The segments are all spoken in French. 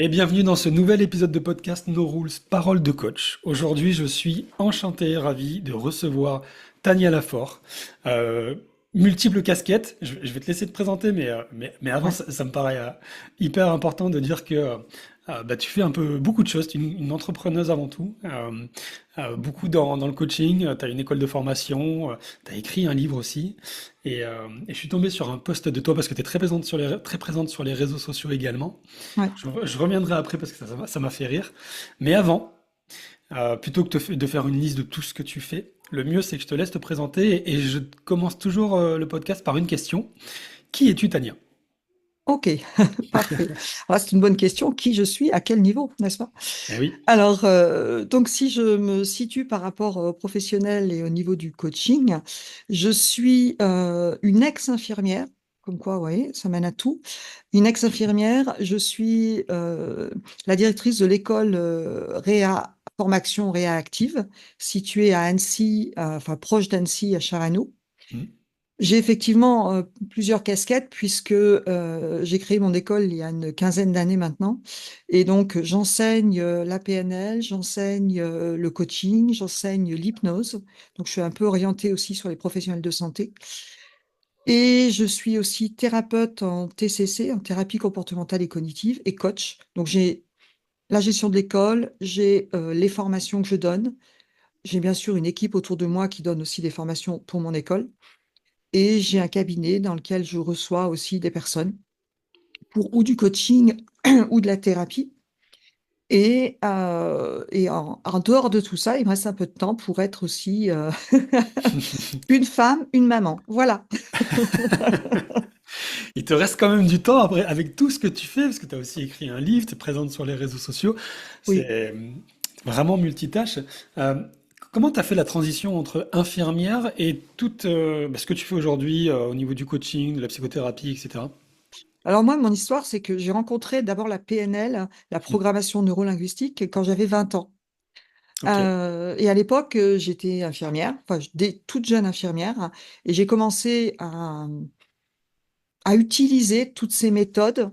Et bienvenue dans ce nouvel épisode de podcast No Rules, Parole de coach. Aujourd'hui, je suis enchanté et ravi de recevoir Tania Lafort. Euh, Multiples casquettes. Je vais te laisser te présenter, mais avant, Ouais. ça me paraît hyper important de dire que bah, tu fais un peu beaucoup de choses. Tu es une entrepreneuse avant tout. Beaucoup dans le coaching. Tu as une école de formation. Tu as écrit un livre aussi. Et je suis tombé sur un post de toi parce que tu es très présente sur les réseaux sociaux également. Ouais. Je reviendrai après parce que ça m'a fait rire. Mais avant, plutôt que de faire une liste de tout ce que tu fais, le mieux c'est que je te laisse te présenter et je commence toujours le podcast par une question. Qui es-tu, Tania? Ok, parfait. Alors, c'est une bonne question. Qui je suis, à quel niveau, n'est-ce pas? Eh oui. Alors, donc, si je me situe par rapport au professionnel et au niveau du coaching, je suis une ex-infirmière, comme quoi, vous voyez, ça mène à tout. Une ex-infirmière, je suis la directrice de l'école Formation Réa Active, située à Annecy, enfin proche d'Annecy, à Charanou. Hmm. J'ai effectivement plusieurs casquettes puisque j'ai créé mon école il y a une quinzaine d'années maintenant. Et donc, j'enseigne la PNL, j'enseigne le coaching, j'enseigne l'hypnose. Donc, je suis un peu orientée aussi sur les professionnels de santé. Et je suis aussi thérapeute en TCC, en thérapie comportementale et cognitive, et coach. Donc, j'ai la gestion de l'école, j'ai les formations que je donne. J'ai bien sûr une équipe autour de moi qui donne aussi des formations pour mon école. Et j'ai un cabinet dans lequel je reçois aussi des personnes pour ou du coaching ou de la thérapie. Et en dehors de tout ça, il me reste un peu de temps pour être aussi une femme, une maman. Voilà. Il te reste quand même du temps après avec tout ce que tu fais, parce que tu as aussi écrit un livre, tu es présente sur les réseaux sociaux. Oui. C'est vraiment multitâche. Euh, Comment tu as fait la transition entre infirmière et tout bah, ce que tu fais aujourd'hui au niveau du coaching, de la psychothérapie, etc. Alors moi, mon histoire, c'est que j'ai rencontré d'abord la PNL, la Hmm. programmation neurolinguistique, quand j'avais 20 ans. Ok. Et à l'époque, j'étais infirmière, enfin, toute jeune infirmière, et j'ai commencé à utiliser toutes ces méthodes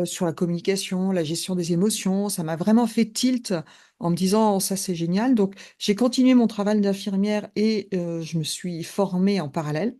sur la communication, la gestion des émotions. Ça m'a vraiment fait tilt en me disant, oh, ça c'est génial. Donc, j'ai continué mon travail d'infirmière et je me suis formée en parallèle.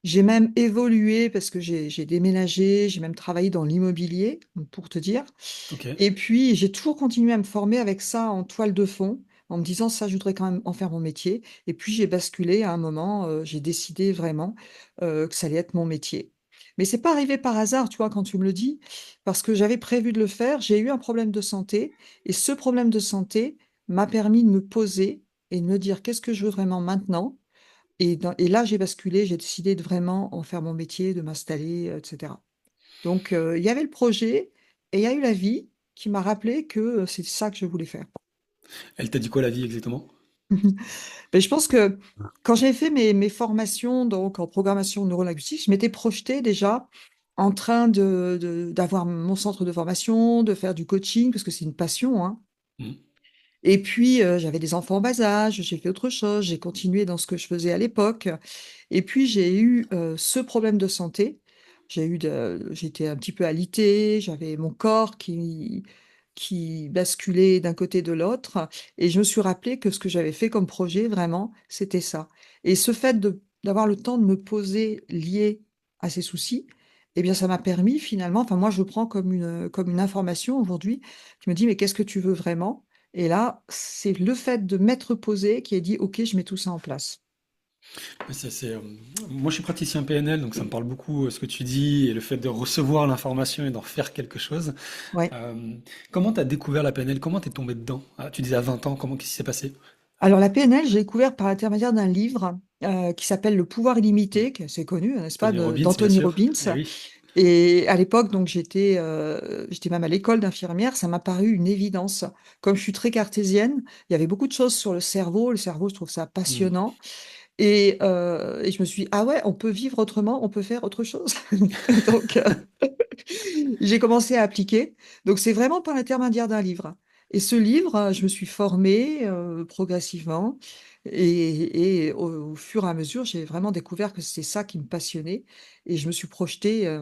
J'ai même évolué parce que j'ai déménagé, j'ai même travaillé dans l'immobilier, pour te dire. Ok. Et puis, j'ai toujours continué à me former avec ça en toile de fond, en me disant, ça, je voudrais quand même en faire mon métier. Et puis, j'ai basculé à un moment, j'ai décidé vraiment que ça allait être mon métier. Mais c'est pas arrivé par hasard, tu vois, quand tu me le dis, parce que j'avais prévu de le faire. J'ai eu un problème de santé, et ce problème de santé m'a permis de me poser et de me dire, qu'est-ce que je veux vraiment maintenant? Et là, j'ai basculé, j'ai décidé de vraiment en faire mon métier, de m'installer, etc. Donc, il y avait le projet et il y a eu la vie qui m'a rappelé que c'est ça que je voulais faire. Elle t'a dit quoi la vie exactement? Mais je pense que quand j'ai fait mes formations donc en programmation neurolinguistique, je m'étais projetée déjà en train d'avoir mon centre de formation, de faire du coaching, parce que c'est une passion, hein. Hmm. Et puis, j'avais des enfants en bas âge, j'ai fait autre chose, j'ai continué dans ce que je faisais à l'époque. Et puis, j'ai eu ce problème de santé. J'étais un petit peu alitée, j'avais mon corps qui basculait d'un côté de l'autre. Et je me suis rappelé que ce que j'avais fait comme projet, vraiment, c'était ça. Et ce fait d'avoir le temps de me poser lié à ces soucis, eh bien, ça m'a permis finalement, enfin, moi, je le prends comme une information aujourd'hui. Je me dis, mais qu'est-ce que tu veux vraiment? Et là, c'est le fait de m'être posé qui a dit, OK, je mets tout ça en place. Moi, je suis praticien PNL, donc ça me parle beaucoup ce que tu dis et le fait de recevoir l'information et d'en faire quelque chose. Ouais. Euh, Comment tu as découvert la PNL? Comment t'es tombé dedans? Ah, tu disais à 20 ans, qu'est-ce qui s'est passé? Alors, la PNL, j'ai découvert par l'intermédiaire d'un livre qui s'appelle Le pouvoir illimité, qui est assez connu, n'est-ce pas, Tony Robbins, bien d'Anthony sûr. Robbins. Eh oui. Et à l'époque, donc, j'étais même à l'école d'infirmière, ça m'a paru une évidence. Comme je suis très cartésienne, il y avait beaucoup de choses sur le cerveau. Le cerveau, je trouve ça Hmm. passionnant. Et je me suis dit, ah ouais, on peut vivre autrement, on peut faire autre chose. Donc, j'ai commencé à appliquer. Donc, c'est vraiment par l'intermédiaire d'un livre. Et ce livre, je me suis formée progressivement. Et au fur et à mesure, j'ai vraiment découvert que c'est ça qui me passionnait. Et je me suis projetée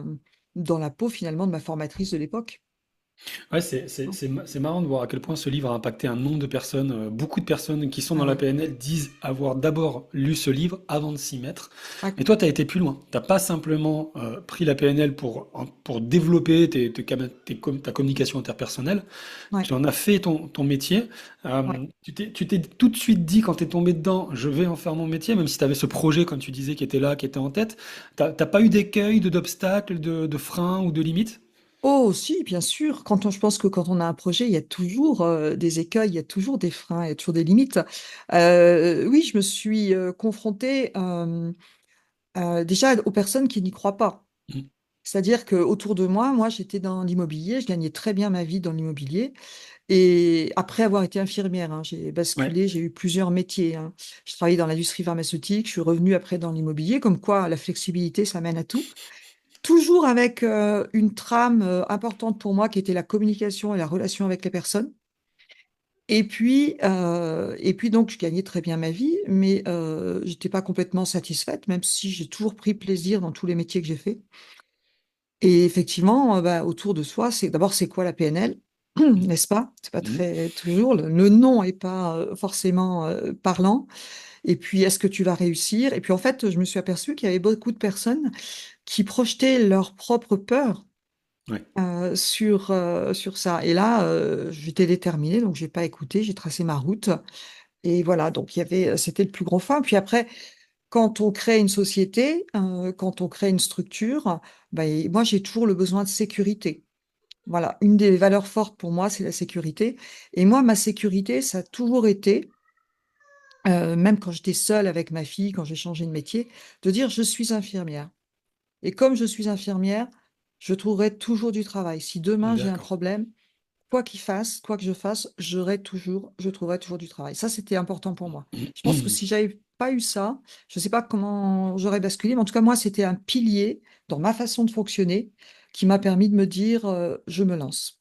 dans la peau finalement de ma formatrice de l'époque. Ouais, c'est marrant de voir à quel point ce livre a impacté un nombre de personnes. Beaucoup de personnes qui sont dans Ah la oui. PNL disent avoir d'abord lu ce livre avant de s'y mettre. Ah, Mais toi, tu as été plus loin. T'as pas simplement pris la PNL pour développer ta communication interpersonnelle. ouais, Tu en as fait ton métier. ouais. Tu t'es tout de suite dit quand tu es tombé dedans, je vais en faire mon métier, même si tu avais ce projet, comme tu disais, qui était là, qui était en tête. T'as pas eu d'écueils, d'obstacles, de freins ou de limites? Oh, si, bien sûr. Je pense que quand on a un projet, il y a toujours des écueils, il y a toujours des freins, il y a toujours des limites. Oui, je me suis confrontée déjà aux personnes qui n'y croient pas. Mhm. C'est-à-dire qu'autour de moi, j'étais dans l'immobilier, je gagnais très bien ma vie dans l'immobilier. Et après avoir été infirmière, hein, j'ai Ouais. basculé, j'ai eu plusieurs métiers, hein. Je travaillais dans l'industrie pharmaceutique, je suis revenue après dans l'immobilier, comme quoi la flexibilité, ça mène à tout. Toujours avec une trame importante pour moi qui était la communication et la relation avec les personnes. Et puis donc, je gagnais très bien ma vie, mais j'étais pas complètement satisfaite, même si j'ai toujours pris plaisir dans tous les métiers que j'ai faits. Et effectivement, bah, autour de soi, c'est quoi la PNL, n'est-ce pas? C'est pas Mhm. très toujours, le nom est pas forcément parlant. Et puis, est-ce que tu vas réussir? Et puis, en fait, je me suis aperçue qu'il y avait beaucoup de personnes qui projetaient leur propre peur Ouais. sur ça. Et là, j'étais déterminée, donc j'ai pas écouté, j'ai tracé ma route. Et voilà, donc c'était le plus gros frein. Puis après, quand on crée une société, quand on crée une structure, ben, et moi, j'ai toujours le besoin de sécurité. Voilà, une des valeurs fortes pour moi, c'est la sécurité. Et moi, ma sécurité, ça a toujours été, même quand j'étais seule avec ma fille, quand j'ai changé de métier, de dire je suis infirmière. Et comme je suis infirmière, je trouverai toujours du travail. Si demain j'ai un D'accord. problème, quoi qu'il fasse, quoi que je fasse, je trouverai toujours du travail. Ça, c'était important pour moi. Je pense que si j'avais pas eu ça, je ne sais pas comment j'aurais basculé, mais en tout cas, moi, c'était un pilier dans ma façon de fonctionner qui m'a permis de me dire, je me lance.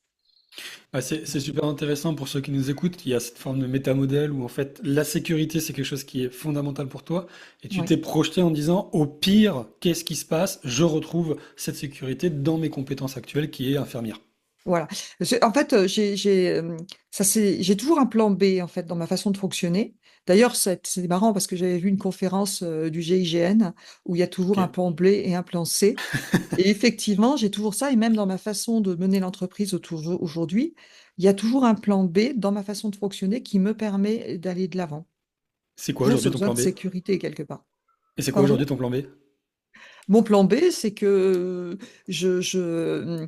Ah, c'est super intéressant pour ceux qui nous écoutent. Il y a cette forme de métamodèle où en fait la sécurité c'est quelque chose qui est fondamental pour toi et tu Ouais. t'es projeté en disant au pire, qu'est-ce qui se passe? Je retrouve cette sécurité dans mes compétences actuelles qui est infirmière. Voilà. En fait, j'ai toujours un plan B en fait dans ma façon de fonctionner. D'ailleurs, c'est marrant parce que j'avais vu une conférence du GIGN où il y a toujours un Ok. plan B et un plan C. Et effectivement, j'ai toujours ça. Et même dans ma façon de mener l'entreprise aujourd'hui, il y a toujours un plan B dans ma façon de fonctionner qui me permet d'aller de l'avant. C'est quoi Toujours ce aujourd'hui ton besoin plan de B? sécurité quelque part. Et c'est quoi Pardon? aujourd'hui ton plan B? Mon plan B, c'est que je,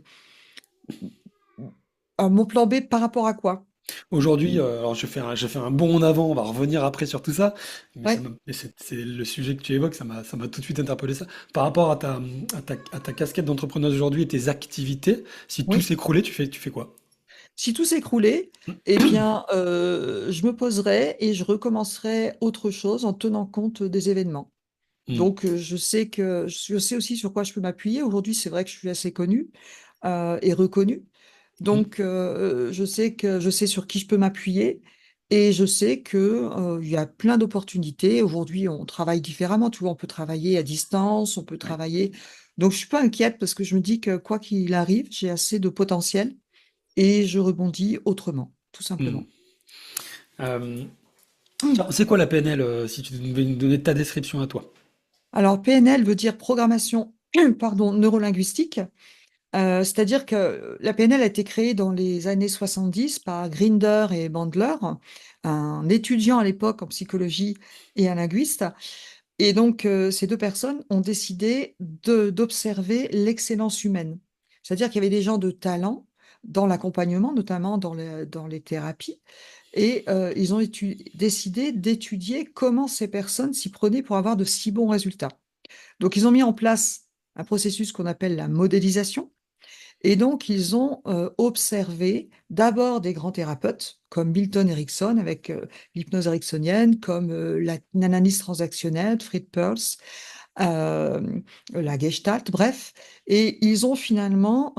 mon plan B par rapport à quoi? Aujourd'hui, alors je fais un bond en avant, on va revenir après sur tout ça, mais Ouais, c'est le sujet que tu évoques, ça m'a tout de suite interpellé ça. Par rapport à ta casquette d'entrepreneuse aujourd'hui et tes activités, si tout oui. s'écroulait, tu fais quoi? Si tout s'écroulait, eh bien, je me poserai et je recommencerai autre chose en tenant compte des événements. Hmm. Donc, je sais aussi sur quoi je peux m'appuyer. Aujourd'hui, c'est vrai que je suis assez connue et reconnue. Hmm. Donc, je sais sur qui je peux m'appuyer et je sais que il y a plein d'opportunités. Aujourd'hui, on travaille différemment. Tu vois, on peut travailler à distance, on peut Ouais. travailler. Donc, je suis pas inquiète parce que je me dis que quoi qu'il arrive, j'ai assez de potentiel et je rebondis autrement, tout Hmm. simplement. Euh, Tiens, c'est quoi la PNL, si tu devais nous donner ta description à toi? Alors, PNL veut dire programmation, pardon, neurolinguistique. C'est-à-dire que la PNL a été créée dans les années 70 par Grinder et Bandler, un étudiant à l'époque en psychologie et un linguiste. Et donc, ces deux personnes ont décidé d'observer l'excellence humaine. C'est-à-dire qu'il y avait des gens de talent dans l'accompagnement, notamment dans les thérapies, et ils ont décidé d'étudier comment ces personnes s'y prenaient pour avoir de si bons résultats. Donc, ils ont mis en place un processus qu'on appelle la modélisation. Et donc, ils ont observé d'abord des grands thérapeutes comme Milton Erickson avec l'hypnose ericksonienne, comme l'analyse transactionnelle, Fritz Perls, euh, la Gestalt, bref. Et ils ont finalement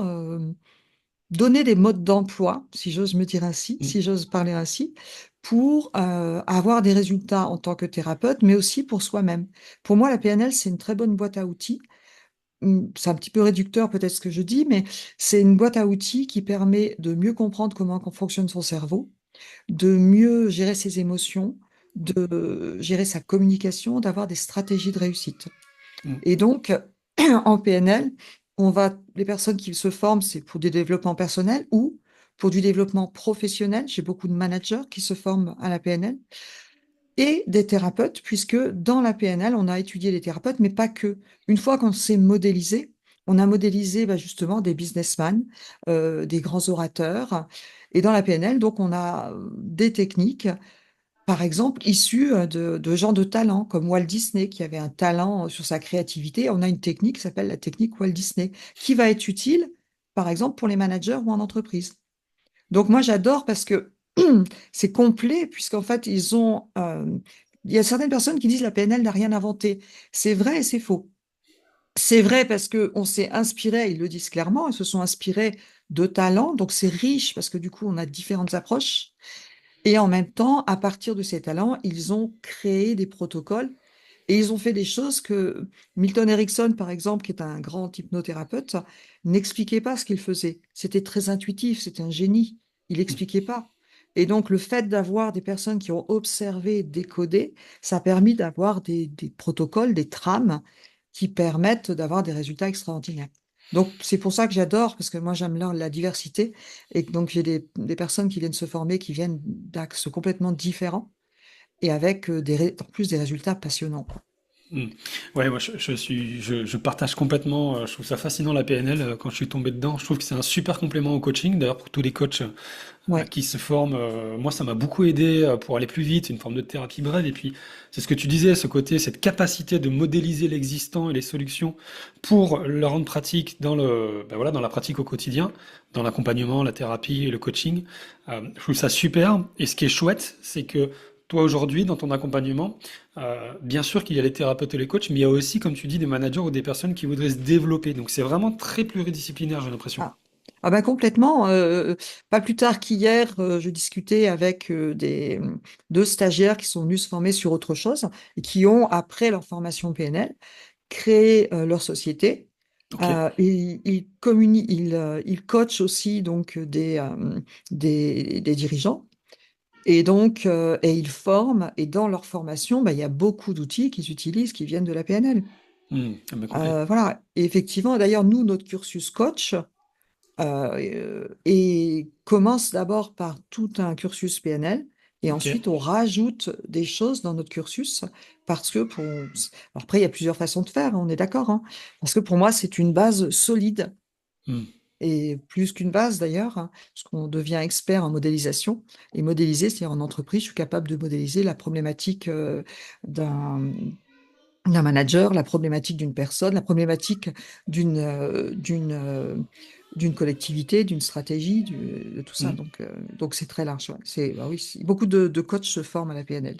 donné des modes d'emploi, si j'ose me dire ainsi, Hmm. si j'ose parler ainsi, pour avoir des résultats en tant que thérapeute, mais aussi pour soi-même. Pour moi, la PNL, c'est une très bonne boîte à outils c'est un petit peu réducteur peut-être ce que je dis, mais c'est une boîte à outils qui permet de mieux comprendre comment fonctionne son cerveau, de mieux gérer ses émotions, de gérer sa communication, d'avoir des stratégies de réussite. Mm. Et donc, en PNL, les personnes qui se forment, c'est pour du développement personnel ou pour du développement professionnel. J'ai beaucoup de managers qui se forment à la PNL et des thérapeutes, puisque dans la PNL, on a étudié les thérapeutes, mais pas que. Une fois qu'on s'est modélisé, on a modélisé justement des businessmen, des grands orateurs. Et dans la PNL, donc, on a des techniques, par exemple, issues de gens de talent, comme Walt Disney, qui avait un talent sur sa créativité. On a une technique qui s'appelle la technique Walt Disney, qui va être utile, par exemple, pour les managers ou en entreprise. Donc moi j'adore parce que c'est complet puisqu'en fait il y a certaines personnes qui disent la PNL n'a rien inventé. C'est vrai et c'est faux. C'est vrai parce que on s'est inspiré, ils le disent clairement, ils se sont inspirés de talents, donc c'est riche parce que du coup on a différentes approches. Et en même temps, à partir de ces talents, ils ont créé des protocoles et ils ont fait des choses que Milton Erickson, par exemple, qui est un grand hypnothérapeute, n'expliquait pas ce qu'il faisait. C'était très intuitif, c'était un génie. Il n'expliquait pas. Et donc, le fait d'avoir des personnes qui ont observé, décodé, ça a permis d'avoir des protocoles, des trames qui permettent d'avoir des résultats extraordinaires. Donc, c'est pour ça que j'adore, parce que moi, j'aime la diversité. Et donc, j'ai des personnes qui viennent se former, qui viennent d'axes complètement différents et avec en plus des résultats passionnants, quoi. Mm. Ouais, moi je partage complètement. Je trouve ça fascinant la PNL. Quand je suis tombé dedans, je trouve que c'est un super complément au coaching. D'ailleurs, pour tous les coachs Ouais. qui se forment, moi ça m'a beaucoup aidé pour aller plus vite. C'est une forme de thérapie brève. Et puis, c'est ce que tu disais, ce côté, cette capacité de modéliser l'existant et les solutions pour le rendre pratique dans ben voilà, dans la pratique au quotidien, dans l'accompagnement, la thérapie et le coaching. Je trouve ça super. Et ce qui est chouette, c'est que toi aujourd'hui, dans ton accompagnement, bien sûr qu'il y a les thérapeutes et les coachs, mais il y a aussi, comme tu dis, des managers ou des personnes qui voudraient se développer. Donc c'est vraiment très pluridisciplinaire, j'ai l'impression. Ah. Ah ben complètement. Pas plus tard qu'hier, je discutais avec deux stagiaires qui sont venus se former sur autre chose et qui ont, après leur formation PNL, créé leur société. Ok. Ils coachent aussi donc des dirigeants. Et donc, et ils forment, et dans leur formation, il y a beaucoup d'outils qu'ils utilisent qui viennent de la PNL. Ah ben, complet. Voilà. Et effectivement, d'ailleurs, nous, notre cursus coach et commence d'abord par tout un cursus PNL, et Ok. ensuite on rajoute des choses dans notre cursus parce que alors après, il y a plusieurs façons de faire, on est d'accord, hein, parce que pour moi, c'est une base solide. Hmm. Et plus qu'une base d'ailleurs, hein, parce qu'on devient expert en modélisation. Et modéliser, c'est-à-dire en entreprise, je suis capable de modéliser la problématique d'un d'un manager, la problématique d'une personne, la problématique d'une d'une collectivité, d'une stratégie, de tout ça. Hmm. Donc c'est très large. Ouais. Bah oui, beaucoup de coachs se forment à la PNL.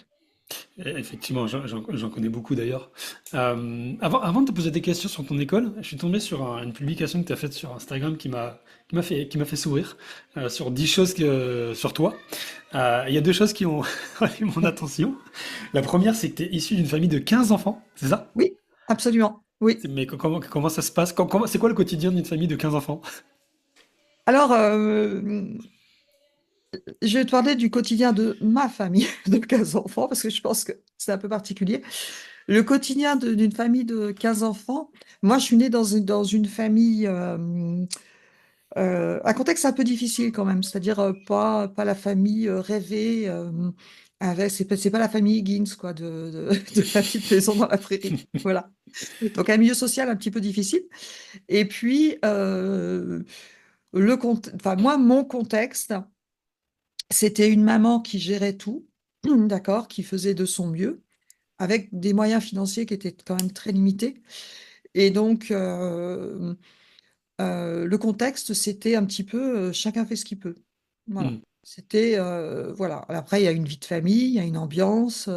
Effectivement, j'en connais beaucoup d'ailleurs. Avant de te poser des questions sur ton école, je suis tombé sur une publication que tu as faite sur Instagram qui m'a fait sourire sur 10 choses sur toi. Il y a deux choses qui ont retenu mon attention. La première, c'est que tu es issu d'une famille de 15 enfants, c'est ça? Oui, absolument. Oui. Mais comment ça se passe? C'est quoi le quotidien d'une famille de 15 enfants? Alors, je vais te parler du quotidien de ma famille de 15 enfants, parce que je pense que c'est un peu particulier. Le quotidien d'une famille de 15 enfants, moi je suis née dans une famille, un contexte un peu difficile quand même, c'est-à-dire pas la famille rêvée, c'est pas la famille Higgins, quoi, de la petite maison dans la prairie. Voilà. Donc un milieu social un petit peu difficile. Et puis, enfin, moi, mon contexte, c'était une maman qui gérait tout, d'accord, qui faisait de son mieux, avec des moyens financiers qui étaient quand même très limités. Et donc, le contexte, c'était un petit peu chacun fait ce qu'il peut. Voilà. Hmm. C'était, voilà. Après, il y a une vie de famille, il y a une ambiance,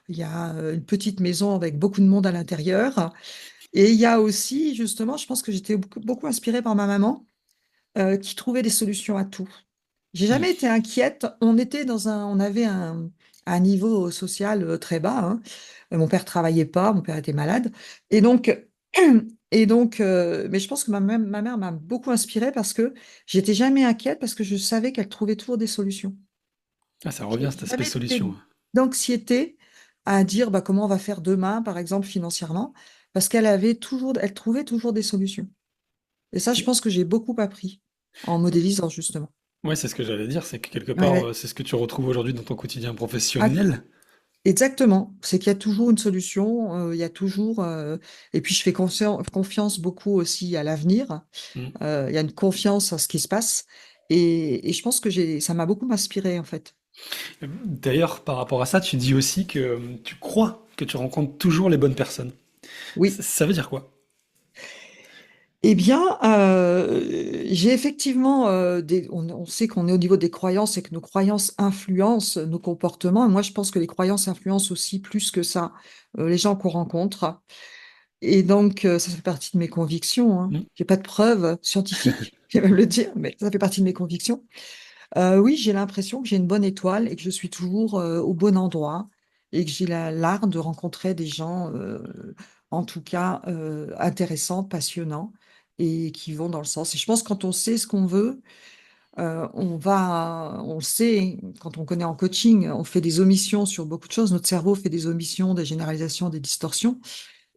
il y a une petite maison avec beaucoup de monde à l'intérieur. Et il y a aussi, justement, je pense que j'étais beaucoup inspirée par ma maman, qui trouvait des solutions à tout. J'ai Hmm. jamais été inquiète. On avait un niveau social très bas, hein. Mon père travaillait pas, mon père était malade. Et donc, Et donc, mais je pense que ma mère m'a beaucoup inspirée parce que j'étais jamais inquiète parce que je savais qu'elle trouvait toujours des solutions. Ah, ça revient cet J'ai aspect jamais été solution. d'anxiété à dire bah, comment on va faire demain, par exemple, financièrement, parce elle trouvait toujours des solutions. Et ça, je pense que j'ai beaucoup appris en modélisant, justement. Ouais, c'est ce que j'allais dire, c'est que quelque Ouais, part, ouais. c'est ce que tu retrouves aujourd'hui dans ton quotidien Ah, professionnel. exactement. C'est qu'il y a toujours une solution, il y a toujours. Et puis, je fais confiance beaucoup aussi à l'avenir. Mm. Il y a une confiance à ce qui se passe. Et je pense que ça m'a beaucoup inspiré, en fait. D'ailleurs, par rapport à ça, tu dis aussi que tu crois que tu rencontres toujours les bonnes personnes. Oui. Ça veut dire quoi? Eh bien, j'ai effectivement on sait qu'on est au niveau des croyances et que nos croyances influencent nos comportements. Et moi, je pense que les croyances influencent aussi plus que ça les gens qu'on rencontre. Et donc, ça fait partie de mes convictions, hein. Mm. J'ai pas de preuves scientifiques, je vais même le dire, mais ça fait partie de mes convictions. Oui, j'ai l'impression que j'ai une bonne étoile et que je suis toujours au bon endroit et que j'ai l'art de rencontrer des gens, en tout cas, intéressants, passionnants et qui vont dans le sens. Et je pense que quand on sait ce qu'on veut, on le sait, quand on connaît en coaching, on fait des omissions sur beaucoup de choses. Notre cerveau fait des omissions, des généralisations, des distorsions.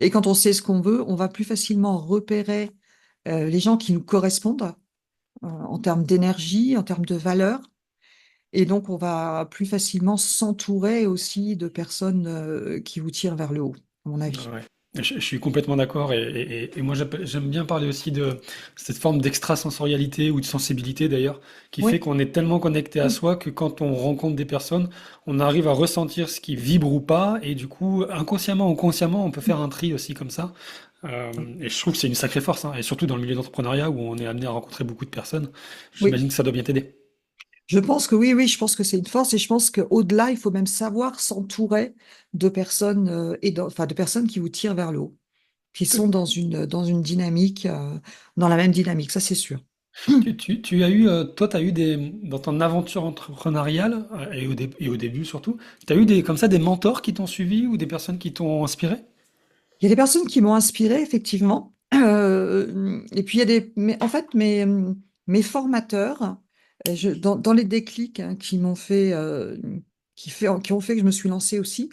Et quand on sait ce qu'on veut, on va plus facilement repérer les gens qui nous correspondent en termes d'énergie, en termes de valeur. Et donc, on va plus facilement s'entourer aussi de personnes qui vous tirent vers le haut, à mon avis. Ouais. Je suis complètement d'accord et moi j'aime bien parler aussi de cette forme d'extrasensorialité ou de sensibilité d'ailleurs qui fait Oui, qu'on est tellement connecté à soi que quand on rencontre des personnes, on arrive à ressentir ce qui vibre ou pas et du coup inconsciemment ou consciemment on peut faire un tri aussi comme ça. Et je trouve que c'est une sacrée force hein, et surtout dans le milieu d'entrepreneuriat où on est amené à rencontrer beaucoup de personnes, oui. j'imagine que ça doit bien t'aider. Je pense que oui, oui, je pense que c'est une force et je pense qu'au-delà, il faut même savoir s'entourer de personnes enfin, de personnes qui vous tirent vers le haut, qui sont dans une dynamique, dans la même dynamique, ça c'est sûr. Tu as eu, toi, tu as eu dans ton aventure entrepreneuriale, et au début surtout, tu as eu comme ça des mentors qui t'ont suivi ou des personnes qui t'ont inspiré? Il y a des personnes qui m'ont inspirée, effectivement. Et puis, il y a en fait, mes formateurs, dans les déclics hein, qui ont fait que je me suis lancée aussi,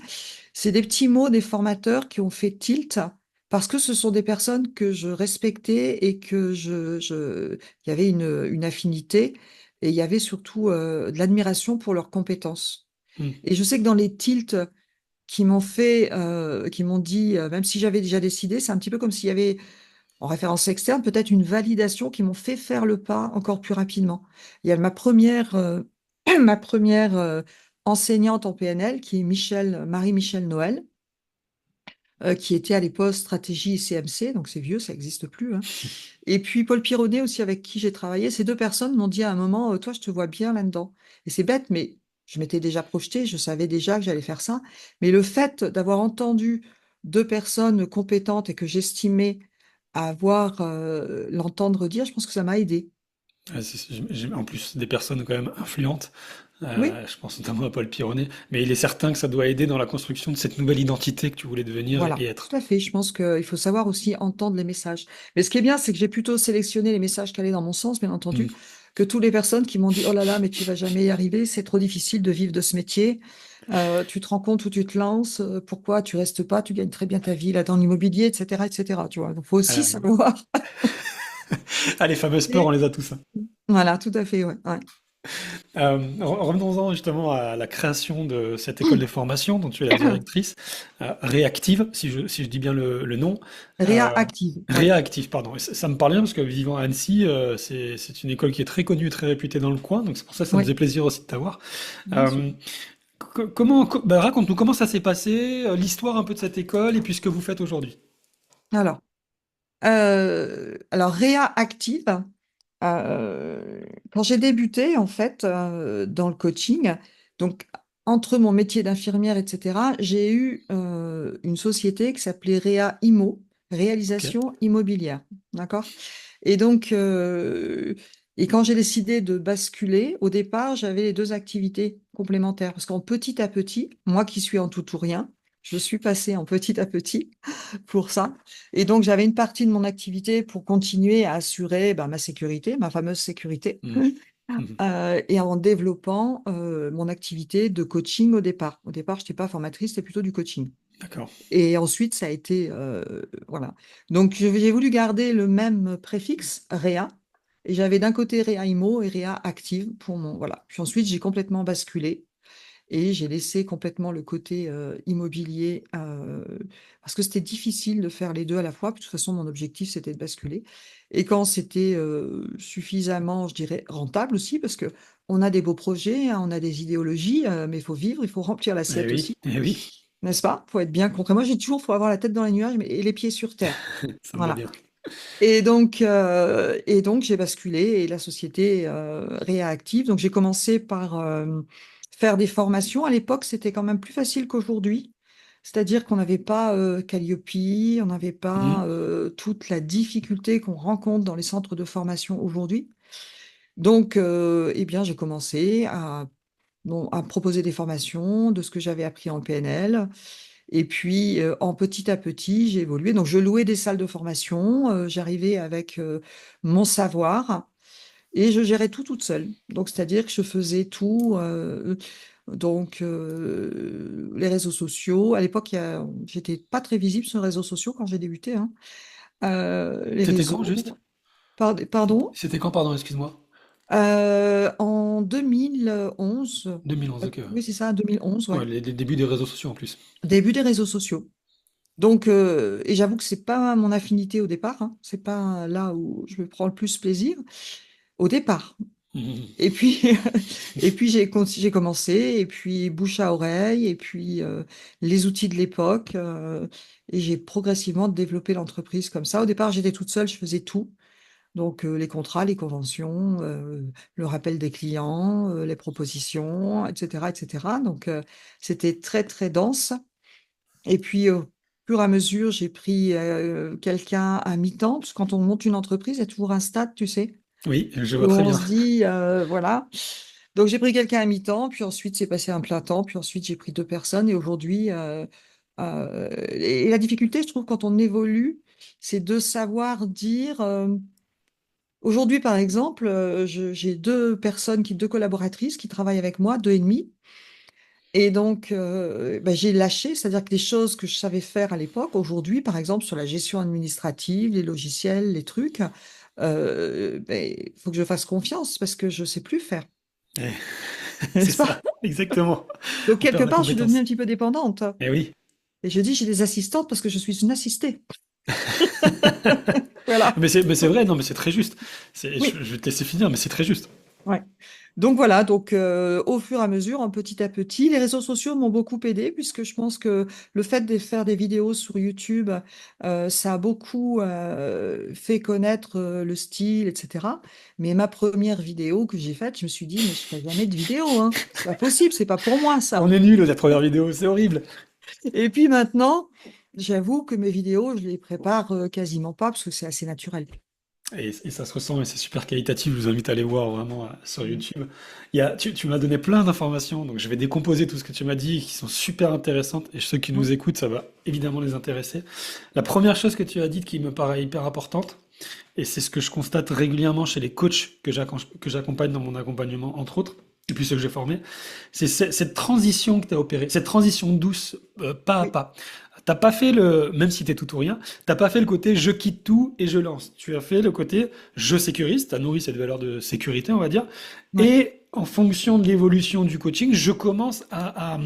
c'est des petits mots des formateurs qui ont fait tilt parce que ce sont des personnes que je respectais et que il y avait une affinité et il y avait surtout de l'admiration pour leurs compétences. Hmm. Et je sais que dans les tilts, qui m'ont dit, même si j'avais déjà décidé, c'est un petit peu comme s'il y avait, en référence externe, peut-être une validation qui m'ont fait faire le pas encore plus rapidement. Il y a ma première enseignante en PNL, qui est Marie-Michel Noël, qui était à l'époque stratégie CMC, donc c'est vieux, ça n'existe plus, hein. Et puis Paul Pironnet aussi, avec qui j'ai travaillé, ces deux personnes m'ont dit à un moment, toi, je te vois bien là-dedans. Et c'est bête, mais je m'étais déjà projetée, je savais déjà que j'allais faire ça. Mais le fait d'avoir entendu deux personnes compétentes et que j'estimais avoir l'entendre dire, je pense que ça m'a aidé. J'ai en plus des personnes quand même influentes. Oui, Je pense notamment à Paul Pironnet, mais il est certain que ça doit aider dans la construction de cette nouvelle identité que tu voulais devenir voilà, et être. tout à fait. Je pense qu'il faut savoir aussi entendre les messages. Mais ce qui est bien, c'est que j'ai plutôt sélectionné les messages qui allaient dans mon sens, bien Hmm. entendu, que toutes les personnes qui m'ont dit, oh là là, mais tu vas jamais y arriver, c'est trop difficile de vivre de ce métier. Tu te rends compte où tu te lances, pourquoi tu restes pas, tu gagnes très bien ta vie là dans l'immobilier, etc., etc. Tu vois, donc faut aussi Euh, savoir. les fameuses peurs, on Et les a tous, hein. voilà, tout à fait, ouais, ouais. Revenons-en justement à la création de cette école de formation dont tu es la directrice, Réactive, si je dis bien le nom. Réa Euh, active, ouais, Réactive, pardon. Et ça me parle bien parce que vivant à Annecy, c'est une école qui est très connue, très réputée dans le coin, donc c'est pour ça que ça me ouais, faisait plaisir aussi de t'avoir. bien sûr. Euh, bah, raconte-nous comment ça s'est passé, l'histoire un peu de cette école et puis ce que vous faites aujourd'hui. Alors, Réa active. Quand j'ai débuté, en fait, dans le coaching, donc entre mon métier d'infirmière, etc., j'ai eu une société qui s'appelait Réa Imo, Ok. Réalisation Immobilière. D'accord? Et donc, et quand j'ai décidé de basculer, au départ, j'avais les deux activités complémentaires. Parce qu'en petit à petit, moi qui suis en tout ou rien, Je suis passée en petit à petit pour ça. Et donc, j'avais une partie de mon activité pour continuer à assurer ma sécurité, ma fameuse sécurité, Mhm. Mhm. et en développant mon activité de coaching au départ. Au départ, je n'étais pas formatrice, c'était plutôt du coaching. D'accord. Et ensuite, ça a été, voilà. Donc, j'ai voulu garder le même préfixe, Réa. Et j'avais d'un côté Réa Imo et Réa Active pour mon, voilà. Puis ensuite, j'ai complètement basculé et j'ai laissé complètement le côté immobilier parce que c'était difficile de faire les deux à la fois. Puis, de toute façon, mon objectif, c'était de basculer. Et quand c'était suffisamment, je dirais, rentable aussi, parce que on a des beaux projets, hein, on a des idéologies, mais il faut vivre, il faut remplir Eh l'assiette oui, aussi. eh oui, N'est-ce pas? Faut être bien concret. Moi, j'ai toujours, faut avoir la tête dans les nuages et les pieds sur terre. ça me va Voilà. bien. Et donc j'ai basculé et la société réactive. Donc j'ai commencé par faire des formations. À l'époque, c'était quand même plus facile qu'aujourd'hui. C'est-à-dire qu'on n'avait pas Calliope, on n'avait pas Mhm. toute la difficulté qu'on rencontre dans les centres de formation aujourd'hui. Donc, eh bien, j'ai commencé à proposer des formations de ce que j'avais appris en PNL. Et puis, en petit à petit, j'ai évolué. Donc, je louais des salles de formation. J'arrivais avec mon savoir et je gérais tout toute seule. Donc, c'est-à-dire que je faisais tout. Donc, les réseaux sociaux. À l'époque, j'étais pas très visible sur les réseaux sociaux quand j'ai débuté, hein. Les C'était quand juste? réseaux. Pardon? C'était quand, pardon, excuse-moi? En 2011. 2011, ok. Ouais, Oui, c'est ça, 2011, ouais, ouais. les débuts des réseaux sociaux en plus. Début des réseaux sociaux. Donc, et j'avoue que c'est pas mon affinité au départ, hein. C'est pas là où je me prends le plus plaisir au départ. Mhm. Et puis, et puis j'ai commencé, et puis bouche à oreille, et puis les outils de l'époque, et j'ai progressivement développé l'entreprise comme ça. Au départ, j'étais toute seule, je faisais tout. Donc, les contrats, les conventions, le rappel des clients, les propositions, etc., etc. Donc, c'était très, très dense. Et puis, au fur et à mesure, j'ai pris quelqu'un à mi-temps, parce que quand on monte une entreprise, il y a toujours un stade, tu sais, Oui, je vois où très on bien. se dit, voilà. Donc, j'ai pris quelqu'un à mi-temps, puis ensuite, c'est passé un plein temps, puis ensuite, j'ai pris deux personnes, et aujourd'hui, et la difficulté, je trouve, quand on évolue, c'est de savoir dire, aujourd'hui, par exemple, j'ai deux collaboratrices qui travaillent avec moi, deux et demi. Et donc, j'ai lâché, c'est-à-dire que les choses que je savais faire à l'époque, aujourd'hui, par exemple, sur la gestion administrative, les logiciels, les trucs, il faut que je fasse confiance parce que je sais plus faire, Eh, c'est n'est-ce pas? ça, exactement. Donc, On quelque perd la part, je suis devenue compétence. un petit peu dépendante. Eh oui. Et je dis, j'ai des assistantes parce que je suis une assistée. Voilà. Mais c'est vrai, non, mais c'est très juste. Oui. Je vais te laisser finir, mais c'est très juste. Ouais. Donc voilà, donc au fur et à mesure, en petit à petit, les réseaux sociaux m'ont beaucoup aidé puisque je pense que le fait de faire des vidéos sur YouTube, ça a beaucoup fait connaître le style, etc. Mais ma première vidéo que j'ai faite, je me suis dit, mais je ferai jamais de vidéo, hein. C'est pas possible, c'est pas pour moi On ça. est nul la première vidéo, c'est horrible. Et puis maintenant, j'avoue que mes vidéos, je les prépare quasiment pas parce que c'est assez naturel. Et ça se ressent et c'est super qualitatif. Je vous invite à aller voir vraiment sur YouTube. Tu m'as donné plein d'informations, donc je vais décomposer tout ce que tu m'as dit, qui sont super intéressantes. Et ceux qui Mm. nous écoutent, ça va évidemment les intéresser. La première chose que tu as dite qui me paraît hyper importante, et c'est ce que je constate régulièrement chez les coachs que j'accompagne dans mon accompagnement, entre autres, et puis ceux que j'ai formés, c'est cette transition que tu as opérée, cette transition douce, pas à Oui, pas. T'as pas fait même si t'es tout ou rien, t'as pas fait le côté je quitte tout et je lance. Tu as fait le côté je sécurise, t'as nourri cette valeur de sécurité, on va dire, ouais. et en fonction de l'évolution du coaching, je commence à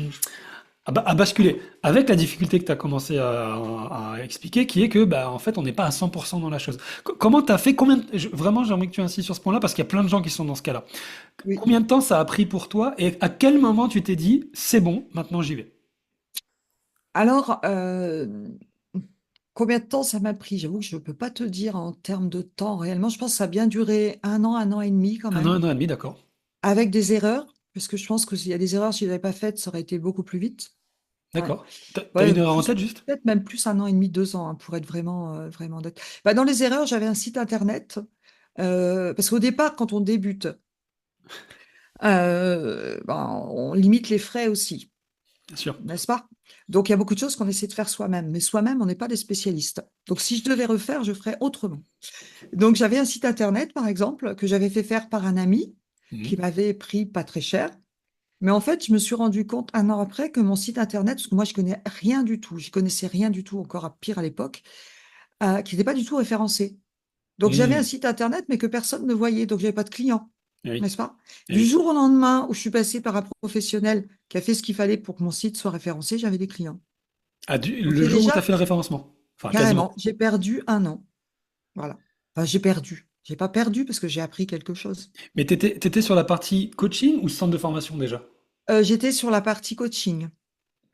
basculer. Avec la difficulté que tu as commencé à expliquer, qui est que, bah, en fait, on n'est pas à 100% dans la chose. Comment tu as fait vraiment, j'aimerais que tu insistes sur ce point-là, parce qu'il y a plein de gens qui sont dans ce cas-là. Oui. Combien de temps ça a pris pour toi, et à quel moment tu t'es dit, c'est bon, maintenant j'y vais? Alors, combien de temps ça m'a pris? J'avoue que je ne peux pas te dire en termes de temps réellement. Je pense que ça a bien duré un an et demi quand même, Un an et demi, d'accord. avec des erreurs, parce que je pense que s'il y a des erreurs, si je ne l'avais pas faites, ça aurait été beaucoup plus vite. Ouais. D'accord. T'as Ouais, une erreur en tête, juste? peut-être même plus un an et demi, deux ans, hein, pour être vraiment, vraiment honnête. Dans les erreurs, j'avais un site internet, parce qu'au départ, quand on débute, on limite les frais aussi. bien sûr. n'est-ce pas? Donc, il y a beaucoup de choses qu'on essaie de faire soi-même, mais soi-même, on n'est pas des spécialistes. Donc, si je devais refaire, je ferais autrement. Donc, j'avais un site internet, par exemple, que j'avais fait faire par un ami qui Mhm. m'avait pris pas très cher. Mais en fait, je me suis rendu compte un an après que mon site internet, parce que moi, je connais rien du tout, je connaissais rien du tout, encore pire à l'époque, qui n'était pas du tout référencé. Donc, j'avais un Mhm. site internet, mais que personne ne voyait, donc j'avais pas de clients, Eh oui, n'est-ce pas? eh Du oui. jour au lendemain, où je suis passée par un professionnel qui a fait ce qu'il fallait pour que mon site soit référencé, j'avais des clients. Ah, Donc, le c'est jour où tu as déjà fait le référencement, enfin quasiment. carrément, j'ai perdu un an. Voilà. Enfin, j'ai perdu. J'ai pas perdu parce que j'ai appris quelque chose. Mais t'étais sur la partie coaching ou centre de formation déjà? J'étais sur la partie coaching.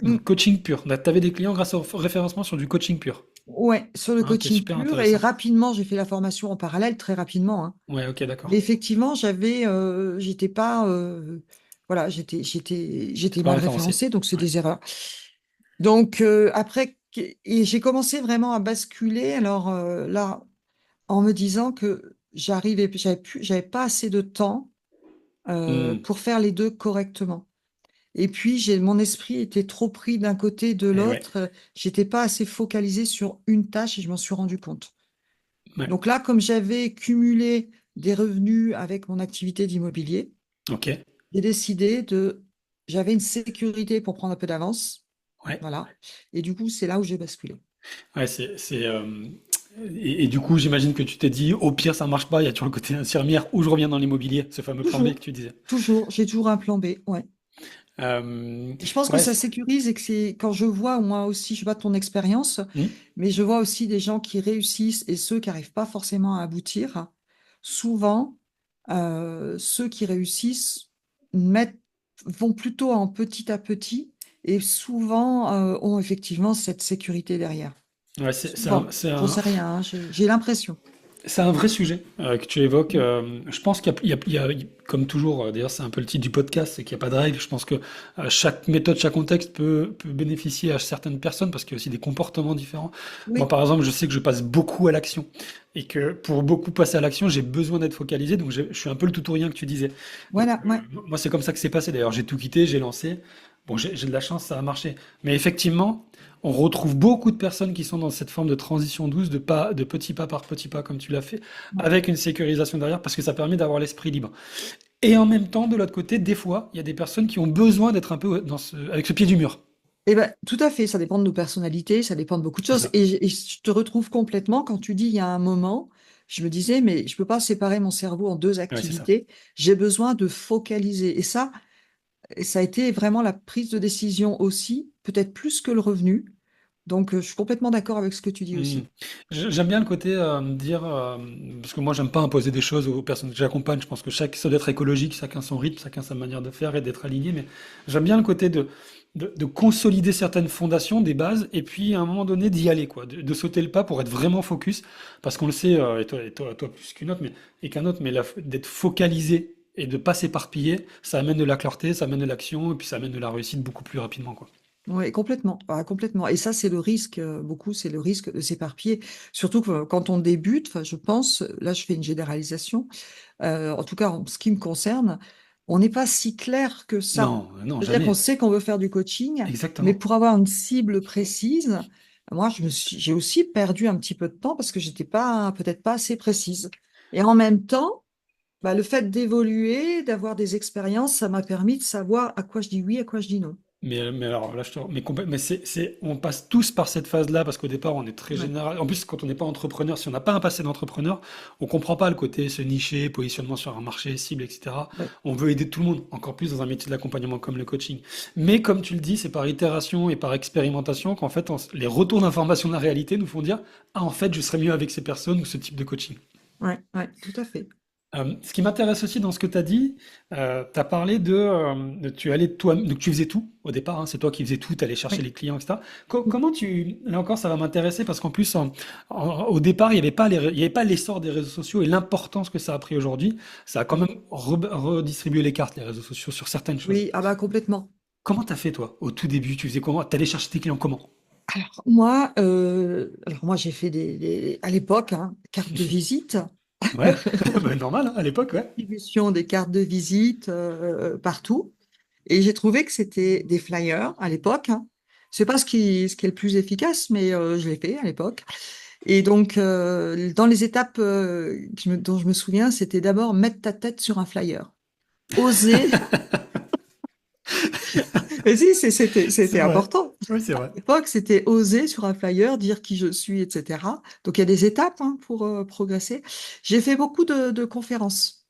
Mm. Donc coaching pur. T'avais des clients grâce au référencement sur du coaching pur. Ouais, sur le Ah, ok, coaching super pur. Et intéressant. rapidement, j'ai fait la formation en parallèle, très rapidement, hein. Ouais, ok, Mais d'accord. effectivement, j'étais pas, voilà, j'étais C'est pas mal référencé. référencée, donc c'est Ouais. des erreurs. Donc après, et j'ai commencé vraiment à basculer. Alors là, en me disant que j'avais pas assez de temps Hmm. pour faire les deux correctement. Et puis, mon esprit était trop pris d'un côté et de Eh ouais. l'autre. J'étais pas assez focalisée sur une tâche et je m'en suis rendu compte. Ouais. Donc là, comme j'avais cumulé des revenus avec mon activité d'immobilier, Ok. j'ai j'avais une sécurité pour prendre un peu d'avance. Ouais. Voilà. Et du coup, c'est là où j'ai basculé. Ouais, et du coup, j'imagine que tu t'es dit, au pire, ça marche pas, il y a toujours le côté infirmière ou je reviens dans l'immobilier, ce fameux plan B que Toujours, tu disais. toujours. J'ai toujours un plan B. Ouais. Euh, Et je pense que ouais, ça sécurise et que c'est quand je vois, moi aussi, je sais pas ton expérience, hmm. mais je vois aussi des gens qui réussissent et ceux qui n'arrivent pas forcément à aboutir. Souvent, ceux qui réussissent mettent, vont plutôt en petit à petit et souvent ont effectivement cette sécurité derrière. Ouais, Souvent, j'en sais rien, hein, j'ai l'impression. c'est un vrai sujet que tu évoques. Mm. Je pense comme toujours, d'ailleurs c'est un peu le titre du podcast, c'est qu'il n'y a pas de règle. Je pense que chaque méthode, chaque contexte peut bénéficier à certaines personnes parce qu'il y a aussi des comportements différents. Moi Oui, par exemple, je sais que je passe beaucoup à l'action et que pour beaucoup passer à l'action, j'ai besoin d'être focalisé. Donc je suis un peu le tout ou rien que tu disais. Donc voilà, ouais. moi c'est comme ça que c'est passé. D'ailleurs j'ai tout quitté, j'ai lancé. Bon, j'ai de la chance, ça a marché. Mais effectivement, on retrouve beaucoup de personnes qui sont dans cette forme de transition douce, de petit pas par petit pas, comme tu l'as fait, Ouais. avec une sécurisation derrière, parce que ça permet d'avoir l'esprit libre. Et en même temps, de l'autre côté, des fois, il y a des personnes qui ont besoin d'être un peu avec ce pied du mur. Eh ben, tout à fait, ça dépend de nos personnalités, ça dépend de beaucoup de C'est choses. ça. Et je te retrouve complètement quand tu dis il y a un moment, je me disais, mais je peux pas séparer mon cerveau en deux Ouais, c'est ça. activités, j'ai besoin de focaliser. Et ça a été vraiment la prise de décision aussi, peut-être plus que le revenu. Donc, je suis complètement d'accord avec ce que tu dis Hmm. aussi. J'aime bien le côté dire, parce que moi j'aime pas imposer des choses aux personnes que j'accompagne, je pense que ça doit être écologique, chacun son rythme, chacun sa manière de faire et d'être aligné, mais j'aime bien le côté de consolider certaines fondations, des bases, et puis à un moment donné d'y aller, quoi, de sauter le pas pour être vraiment focus, parce qu'on le sait, et toi plus qu'une autre, mais, et qu'un autre, mais d'être focalisé et de pas s'éparpiller, ça amène de la clarté, ça amène de l'action, et puis ça amène de la réussite beaucoup plus rapidement, quoi. Oui, complètement, ah, complètement. Et ça, c'est le risque, beaucoup, c'est le risque de s'éparpiller. Surtout que quand on débute, enfin, je pense, là, je fais une généralisation, en tout cas en ce qui me concerne, on n'est pas si clair que ça. Non, non, C'est-à-dire qu'on jamais. sait qu'on veut faire du coaching, mais Exactement. pour avoir une cible précise, moi, j'ai aussi perdu un petit peu de temps parce que j'étais pas, peut-être pas assez précise. Et en même temps, bah, le fait d'évoluer, d'avoir des expériences, ça m'a permis de savoir à quoi je dis oui, à quoi je dis non. Mais alors là, mais on passe tous par cette phase-là parce qu'au départ, on est très Ouais, général. En plus, quand on n'est pas entrepreneur, si on n'a pas un passé d'entrepreneur, on comprend pas le côté se nicher, positionnement sur un marché cible, etc. ouais. On veut aider tout le monde, encore plus dans un métier de l'accompagnement comme le coaching. Mais comme tu le dis, c'est par itération et par expérimentation qu'en fait, les retours d'information de la réalité nous font dire, ah, en fait, je serais mieux avec ces personnes ou ce type de coaching. Ouais, ouais, tout à fait. Ce qui m'intéresse aussi dans ce que tu as dit, tu as parlé tu allais toi, donc tu faisais tout au départ, hein, c'est toi qui faisais tout, tu allais chercher Oui. les clients, etc. Comment là encore, ça va m'intéresser parce qu'en plus, au départ, il n'y avait pas il y avait pas l'essor des réseaux sociaux et l'importance que ça a pris aujourd'hui. Ça a quand Oui, même redistribué les cartes, les réseaux sociaux, sur certaines choses. oui, ah bah complètement. Comment t'as fait, toi, au tout début? Tu faisais comment? T'allais chercher tes clients comment? Alors moi j'ai fait à l'époque, hein, cartes de visite, Ouais, bah, normal, hein, à l'époque, ouais. distribution des cartes de visite partout. Et j'ai trouvé que c'était des flyers à l'époque, hein. C'est pas ce qui est le plus efficace, mais je l'ai fait à l'époque. Et donc, dans les étapes dont je me souviens, c'était d'abord mettre ta tête sur un flyer. Oser. Mais si, C'est c'était vrai. important. Oui, c'est À vrai. l'époque, c'était oser sur un flyer, dire qui je suis, etc. Donc, il y a des étapes, hein, pour progresser. J'ai fait beaucoup de conférences.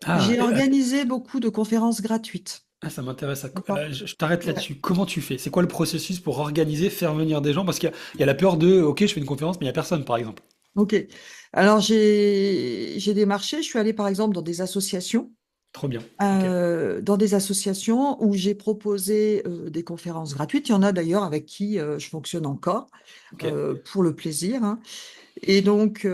Ah, J'ai organisé beaucoup de conférences gratuites. ça m'intéresse. D'accord? Là, je t'arrête Ouais. là-dessus. Comment tu fais? C'est quoi le processus pour organiser, faire venir des gens? Parce qu'il y a la peur de, ok, je fais une conférence, mais il n'y a personne, par exemple. OK. Alors, j'ai démarché. Je suis allée, par exemple, Trop bien. Ok. dans des associations où j'ai proposé des conférences gratuites. Il y en a d'ailleurs avec qui je fonctionne encore Ok. pour le plaisir, hein. Et donc,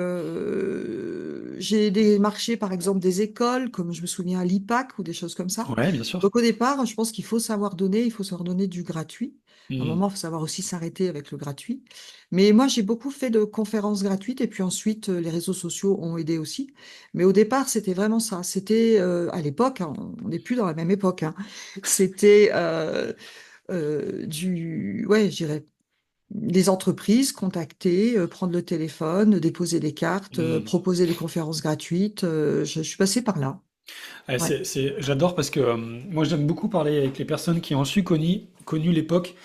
j'ai démarché, par exemple, des écoles, comme je me souviens à l'IPAC ou des choses comme ça. Ouais, bien sûr. Donc, au départ, je pense qu'il faut savoir donner, il faut savoir donner du gratuit. À un Hmm. moment, il faut savoir aussi s'arrêter avec le gratuit. Mais moi, j'ai beaucoup fait de conférences gratuites et puis ensuite, les réseaux sociaux ont aidé aussi. Mais au départ, c'était vraiment ça. C'était à l'époque, hein, on n'est plus dans la même époque, hein. C'était ouais, je dirais les entreprises, contacter, prendre le téléphone, déposer des cartes, Hmm. proposer des conférences gratuites. Je suis passée par là. Ouais, Ouais. j'adore parce que moi, j'aime beaucoup parler avec les personnes qui ont su connu l'époque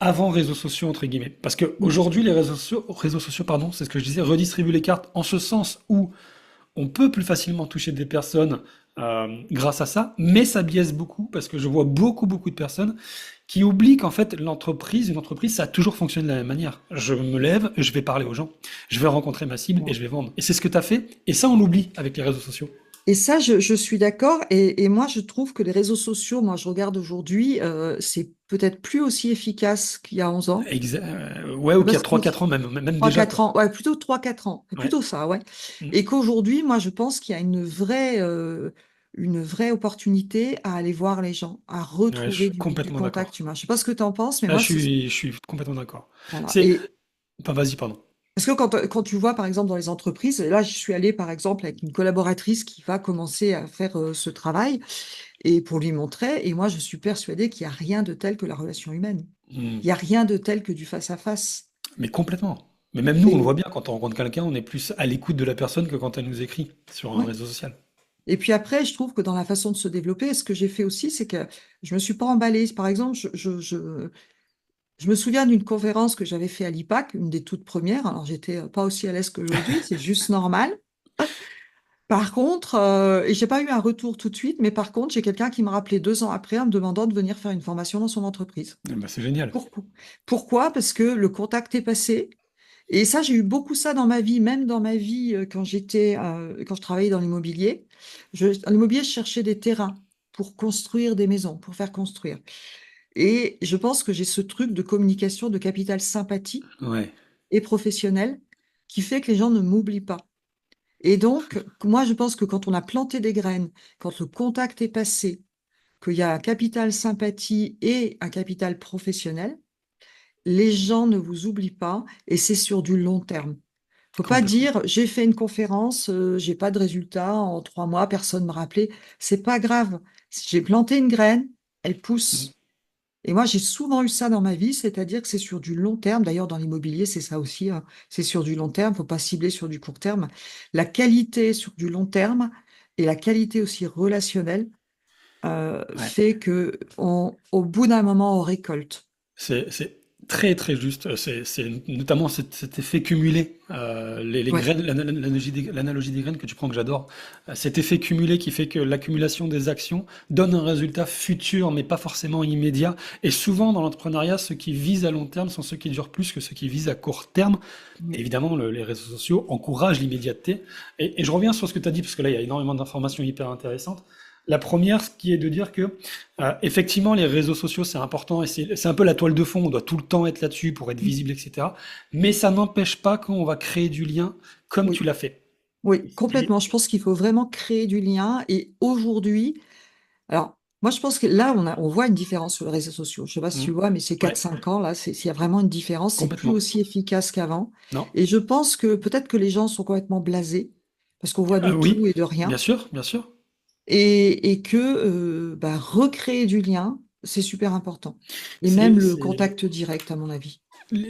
avant réseaux sociaux, entre guillemets. Parce Mm. qu'aujourd'hui, les réseaux sociaux, pardon, c'est ce que je disais, redistribuent les cartes en ce sens où on peut plus facilement toucher des personnes grâce à ça, mais ça biaise beaucoup parce que je vois beaucoup, beaucoup de personnes qui oublient qu'en fait, une entreprise, ça a toujours fonctionné de la même manière. Je me lève, je vais parler aux gens, je vais rencontrer ma cible et je vais vendre. Et c'est ce que tu as fait, et ça, on l'oublie avec les réseaux sociaux. Et ça, je suis d'accord. Et moi, je trouve que les réseaux sociaux, moi, je regarde aujourd'hui, c'est peut-être plus aussi efficace qu'il y a 11 ans. Ouais, ou qu'il y a Parce trois que quatre ans même trois déjà, quatre quoi. ans, ouais, plutôt 3 4 ans. C'est Ouais. plutôt ça, ouais. Mm. Et qu'aujourd'hui, moi, je pense qu'il y a une vraie opportunité à aller voir les gens, à Ouais, je retrouver suis du complètement contact d'accord. humain. Je sais pas ce que tu en penses, mais Là, moi, je suis complètement d'accord. voilà. C'est, Et enfin, vas-y, pardon. parce que quand tu vois, par exemple, dans les entreprises, là, je suis allée, par exemple, avec une collaboratrice qui va commencer à faire ce travail et pour lui montrer. Et moi, je suis persuadée qu'il n'y a rien de tel que la relation humaine. Mm. Il n'y a rien de tel que du face-à-face. Mais complètement. Mais même nous, on le Et, voit bien, quand on rencontre quelqu'un, on est plus à l'écoute de la personne que quand elle nous écrit sur un ouais. réseau social. Et puis après, je trouve que dans la façon de se développer, ce que j'ai fait aussi, c'est que je me suis pas emballée. Par exemple, je me souviens d'une conférence que j'avais fait à l'IPAC, une des toutes premières. Alors, j'étais pas aussi à l'aise qu'aujourd'hui, c'est juste normal. Par contre, et j'ai pas eu un retour tout de suite, mais par contre, j'ai quelqu'un qui m'a rappelé 2 ans après en me demandant de venir faire une formation dans son entreprise. Eh ben, c'est génial. Pourquoi? Pourquoi? Parce que le contact est passé. Et ça, j'ai eu beaucoup ça dans ma vie, même dans ma vie quand je travaillais dans l'immobilier. Dans l'immobilier, je cherchais des terrains pour construire des maisons, pour faire construire. Et je pense que j'ai ce truc de communication, de capital sympathie Ouais. et professionnel qui fait que les gens ne m'oublient pas. Et donc, moi, je pense que quand on a planté des graines, quand le contact est passé, qu'il y a un capital sympathie et un capital professionnel, les gens ne vous oublient pas et c'est sur du long terme. Faut pas Complètement. dire j'ai fait une conférence, j'ai pas de résultat en 3 mois, personne m'a rappelé. C'est pas grave. J'ai planté une graine, elle Mm. pousse. Et moi, j'ai souvent eu ça dans ma vie, c'est-à-dire que c'est sur du long terme. D'ailleurs, dans l'immobilier, c'est ça aussi, hein. C'est sur du long terme. Faut pas cibler sur du court terme. La qualité sur du long terme et la qualité aussi relationnelle Ouais. fait que au bout d'un moment, on récolte. C'est très très juste. C'est notamment cet effet cumulé, les Ouais. graines, l'analogie des graines que tu prends que j'adore. Cet effet cumulé qui fait que l'accumulation des actions donne un résultat futur, mais pas forcément immédiat. Et souvent dans l'entrepreneuriat, ceux qui visent à long terme sont ceux qui durent plus que ceux qui visent à court terme. Et évidemment, les réseaux sociaux encouragent l'immédiateté. Et je reviens sur ce que tu as dit, parce que là, il y a énormément d'informations hyper intéressantes. La première, ce qui est de dire que effectivement, les réseaux sociaux, c'est important et c'est un peu la toile de fond. On doit tout le temps être là-dessus pour être visible, etc. Mais ça n'empêche pas qu'on va créer du lien comme tu Oui. l'as fait. Oui, Et, complètement. Je pense qu'il faut vraiment créer du lien. Et aujourd'hui, alors, moi, je pense que là, on voit une différence sur les réseaux sociaux. Je sais pas si tu hmm, vois, mais ces quatre ouais, cinq ans, là, s'il y a vraiment une différence. C'est plus complètement. aussi efficace qu'avant. Non? Et je pense que peut-être que les gens sont complètement blasés parce qu'on voit de tout Oui, et de bien rien. sûr, bien sûr. Et que bah, recréer du lien. c'est super important. Et même C'est, le c'est, contact direct, à mon avis.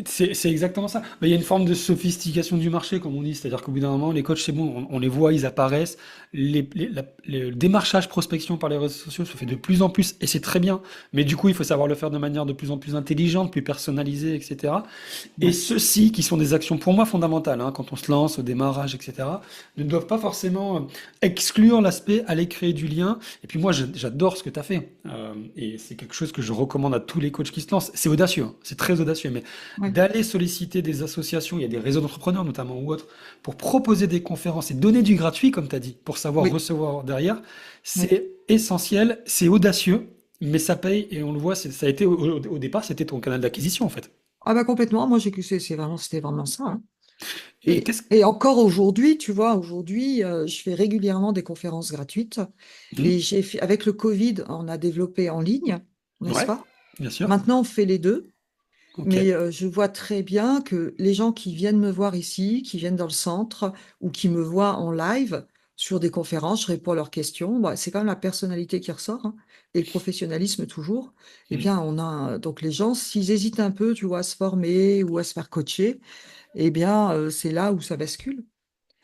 c'est exactement ça. Mais il y a une forme de sophistication du marché, comme on dit. C'est-à-dire qu'au bout d'un moment, les coachs, c'est bon, on les voit, ils apparaissent. Le démarchage prospection par les réseaux sociaux se fait de plus en plus, et c'est très bien. Mais du coup, il faut savoir le faire de manière de plus en plus intelligente, plus personnalisée, etc. Et Ouais. ceux-ci, qui sont des actions pour moi fondamentales, hein, quand on se lance au démarrage, etc., ne doivent pas forcément exclure l'aspect aller créer du lien. Et puis moi, j'adore ce que tu as fait. Et c'est quelque chose que je recommande à tous les coachs qui se lancent. C'est audacieux, hein, c'est très audacieux, mais Ouais. d'aller solliciter des associations, il y a des réseaux d'entrepreneurs notamment ou autres, pour proposer des conférences et donner du gratuit, comme tu as dit, pour savoir Oui. recevoir derrière, Oui. c'est essentiel, c'est audacieux, mais ça paye et on le voit, ça a été au départ, c'était ton canal d'acquisition en fait. Ah bah complètement. Moi, c'est vraiment, c'était vraiment ça, hein. Et qu'est-ce Et encore aujourd'hui, tu vois, aujourd'hui, je fais régulièrement des conférences gratuites. Hmm. Et j'ai fait, avec le Covid, on a développé en ligne, n'est-ce Ouais, pas? bien sûr. Maintenant, on fait les deux. Ok. Mais je vois très bien que les gens qui viennent me voir ici, qui viennent dans le centre ou qui me voient en live sur des conférences, je réponds à leurs questions. Bah, c'est quand même la personnalité qui ressort, hein, et le professionnalisme toujours. Eh Hmm. bien, donc les gens, s'ils hésitent un peu, tu vois, à se former ou à se faire coacher, eh bien, c'est là où ça bascule.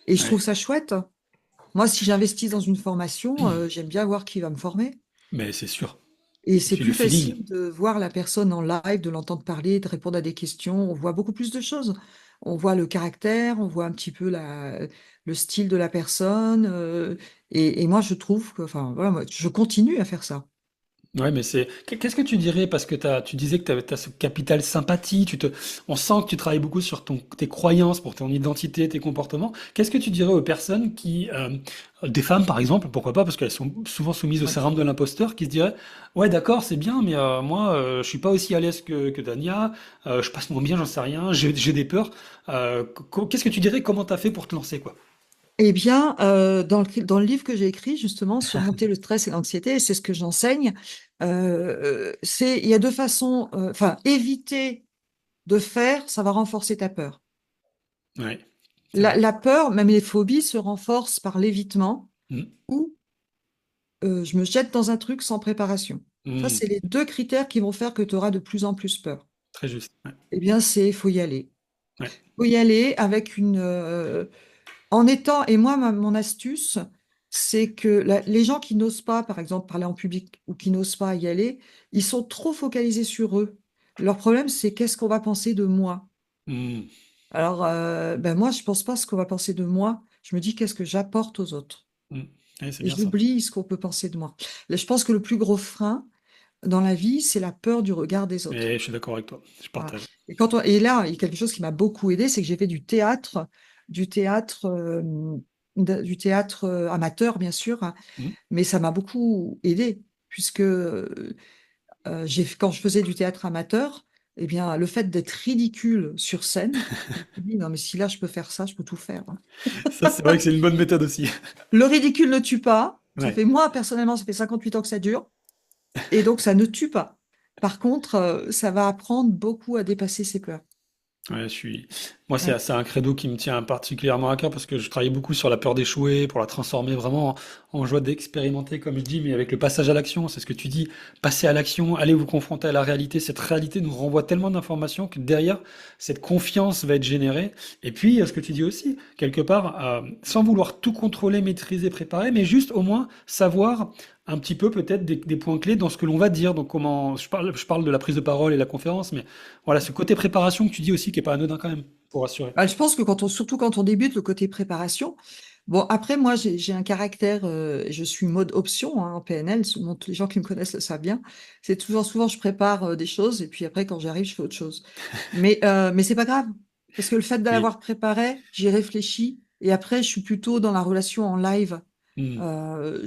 Et je Ouais. trouve ça chouette. Moi, si j'investis dans une formation, j'aime bien voir qui va me former. Mais c'est sûr. Et Et c'est puis le plus feeling. facile de voir la personne en live, de l'entendre parler, de répondre à des questions. On voit beaucoup plus de choses. On voit le caractère, on voit un petit peu le style de la personne. Et moi, je trouve que, enfin, voilà, moi, je continue à faire ça. Ouais, mais qu'est-ce que tu dirais, parce que tu disais que tu as ce capital sympathie, on sent que tu travailles beaucoup sur tes croyances, pour ton identité, tes comportements. Qu'est-ce que tu dirais aux personnes des femmes par exemple, pourquoi pas, parce qu'elles sont souvent soumises au Ouais. syndrome de l'imposteur, qui se diraient, ouais, d'accord, c'est bien, mais moi, je suis pas aussi à l'aise que Dania, je passe moins bien, j'en sais rien, j'ai des peurs. Qu'est-ce que tu dirais, comment t'as fait pour te lancer, quoi? Eh bien, dans le livre que j'ai écrit, justement, Surmonter le stress et l'anxiété, c'est ce que j'enseigne. Il y a deux façons, enfin, éviter de faire, ça va renforcer ta peur. Ouais, c'est La, vrai. la peur, même les phobies, se renforcent par l'évitement Mm. ou je me jette dans un truc sans préparation. Ça, Mm. c'est les deux critères qui vont faire que tu auras de plus en plus peur. Très juste. Ouais. Eh bien, faut y aller. Ouais. Faut y aller avec en étant, et moi, mon astuce, c'est que les gens qui n'osent pas, par exemple, parler en public ou qui n'osent pas y aller, ils sont trop focalisés sur eux. Leur problème, c'est qu'est-ce qu'on va penser de moi. Mm. Alors, ben moi, je pense pas ce qu'on va penser de moi. Je me dis qu'est-ce que j'apporte aux autres. Mm. Ouais, c'est Et bien ça. j'oublie ce qu'on peut penser de moi. Là, je pense que le plus gros frein dans la vie, c'est la peur du regard des autres. Et je suis d'accord avec toi. Je Voilà. partage. Et là, il y a quelque chose qui m'a beaucoup aidé, c'est que j'ai fait du théâtre, amateur, bien sûr, hein, Mm. mais ça m'a beaucoup aidé, puisque quand je faisais du théâtre amateur, eh bien, le fait d'être ridicule sur scène, je me suis dit, non, mais si là, je peux faire ça, je peux tout faire, hein. Ça, c'est vrai que c'est une bonne méthode aussi. Le ridicule ne tue pas. Ouais. Moi, personnellement, ça fait 58 ans que ça dure. Et donc, ça ne tue pas. Par contre, ça va apprendre beaucoup à dépasser ses peurs. Ouais, moi, Ouais. c'est un credo qui me tient particulièrement à cœur parce que je travaille beaucoup sur la peur d'échouer pour la transformer vraiment en joie d'expérimenter, comme je dis, mais avec le passage à l'action. C'est ce que tu dis. Passer à l'action, allez vous confronter à la réalité. Cette réalité nous renvoie tellement d'informations que derrière, cette confiance va être générée. Et puis, ce que tu dis aussi, quelque part, sans vouloir tout contrôler, maîtriser, préparer, mais juste au moins savoir un petit peu peut-être des points clés dans ce que l'on va dire. Donc, je parle de la prise de parole et la conférence, mais voilà, ce côté préparation que tu dis aussi qui est pas anodin quand même, pour rassurer. Je pense que surtout quand on débute, le côté préparation. Bon, après, moi, j'ai un caractère, je suis mode option, hein, en PNL. Souvent, tous les gens qui me connaissent le savent bien. C'est toujours, souvent, je prépare des choses et puis après, quand j'arrive, je fais autre chose. Mais c'est pas grave. Parce que le fait Oui. d'avoir préparé, j'y réfléchis et après, je suis plutôt dans la relation en live. Hmm.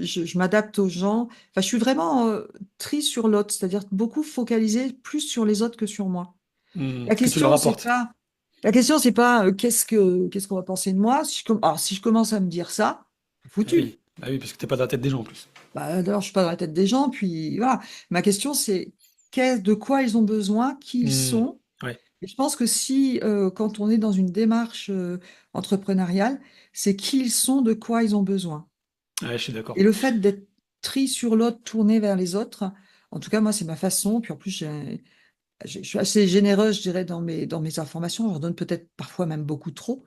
Je m'adapte aux gens. Enfin, je suis vraiment tri sur l'autre, c'est-à-dire beaucoup focalisé plus sur les autres que sur moi. Hmm. La Que tu leur question, c'est apportes. pas, la question, c'est pas qu'est-ce qu'on va penser de moi. Alors, si je commence à me dire ça, c'est foutu. Bah oui, parce que t'es pas dans la tête des gens en plus. Bah, d'abord, je suis pas dans la tête des gens, puis voilà. Ma question, c'est de quoi ils ont besoin, qui ils Hmm. sont. Ouais, Et je pense que si, quand on est dans une démarche entrepreneuriale, c'est qui ils sont, de quoi ils ont besoin. ouais, je suis d'accord. Et le fait d'être tri sur l'autre, tourné vers les autres, En tout cas, moi, c'est ma façon. Puis en plus, je suis assez généreuse, je dirais, dans mes informations. Je leur donne peut-être parfois même beaucoup trop.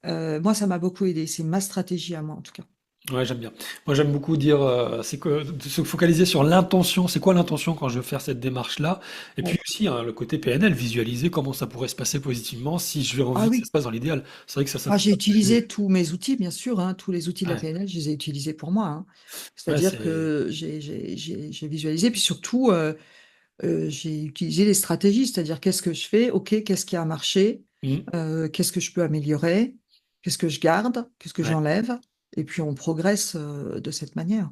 Moi, ça m'a beaucoup aidé. C'est ma stratégie à moi, en tout cas. Ouais, j'aime bien. Moi, j'aime beaucoup dire, c'est que de se focaliser sur l'intention. C'est quoi l'intention quand je veux faire cette démarche-là? Et puis Ouais. aussi, hein, le côté PNL, visualiser comment ça pourrait se passer positivement si j'ai Ah envie que ça se oui. passe dans l'idéal. C'est vrai que ça Ah, peut j'ai aider. utilisé tous mes outils, bien sûr, hein, tous les outils de la Ouais, PNL, je les ai utilisés pour moi, hein. ouais, C'est-à-dire que j'ai visualisé, puis surtout, j'ai utilisé les stratégies, c'est-à-dire qu'est-ce que je fais, ok, qu'est-ce qui a marché, mm, qu'est-ce que je peux améliorer, qu'est-ce que je garde, qu'est-ce que ouais. j'enlève, et puis on progresse de cette manière.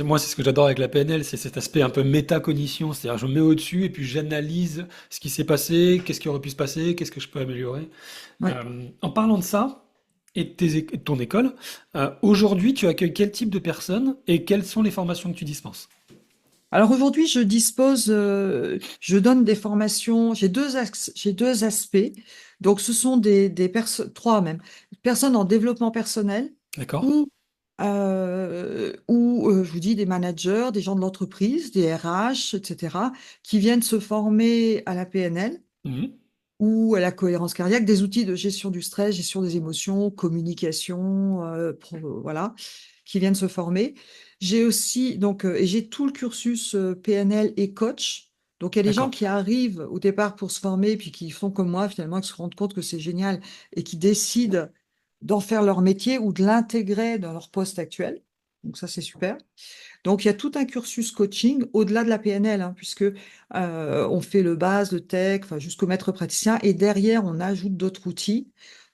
Moi, c'est ce que j'adore avec la PNL, c'est cet aspect un peu métacognition. C'est-à-dire, je me mets au-dessus et puis j'analyse ce qui s'est passé, qu'est-ce qui aurait pu se passer, qu'est-ce que je peux améliorer. Ouais. En parlant de ça et de ton école, aujourd'hui, tu accueilles quel type de personnes et quelles sont les formations que tu dispenses? Alors aujourd'hui, je donne des formations, j'ai deux aspects. Donc ce sont des personnes, trois même, personnes en développement personnel D'accord? ou, je vous dis, des managers, des gens de l'entreprise, des RH, etc., qui viennent se former à la PNL Mhm. ou à la cohérence cardiaque, des outils de gestion du stress, gestion des émotions, communication, voilà, qui viennent se former. J'ai aussi, donc, et j'ai tout le cursus PNL et coach. Donc, il y a des gens D'accord. qui arrivent au départ pour se former, puis qui font comme moi, finalement, qui se rendent compte que c'est génial et qui décident d'en faire leur métier ou de l'intégrer dans leur poste actuel. Donc, ça, c'est super. Donc, il y a tout un cursus coaching au-delà de la PNL, hein, puisque on fait le base, le tech, enfin, jusqu'au maître praticien, et derrière, on ajoute d'autres outils,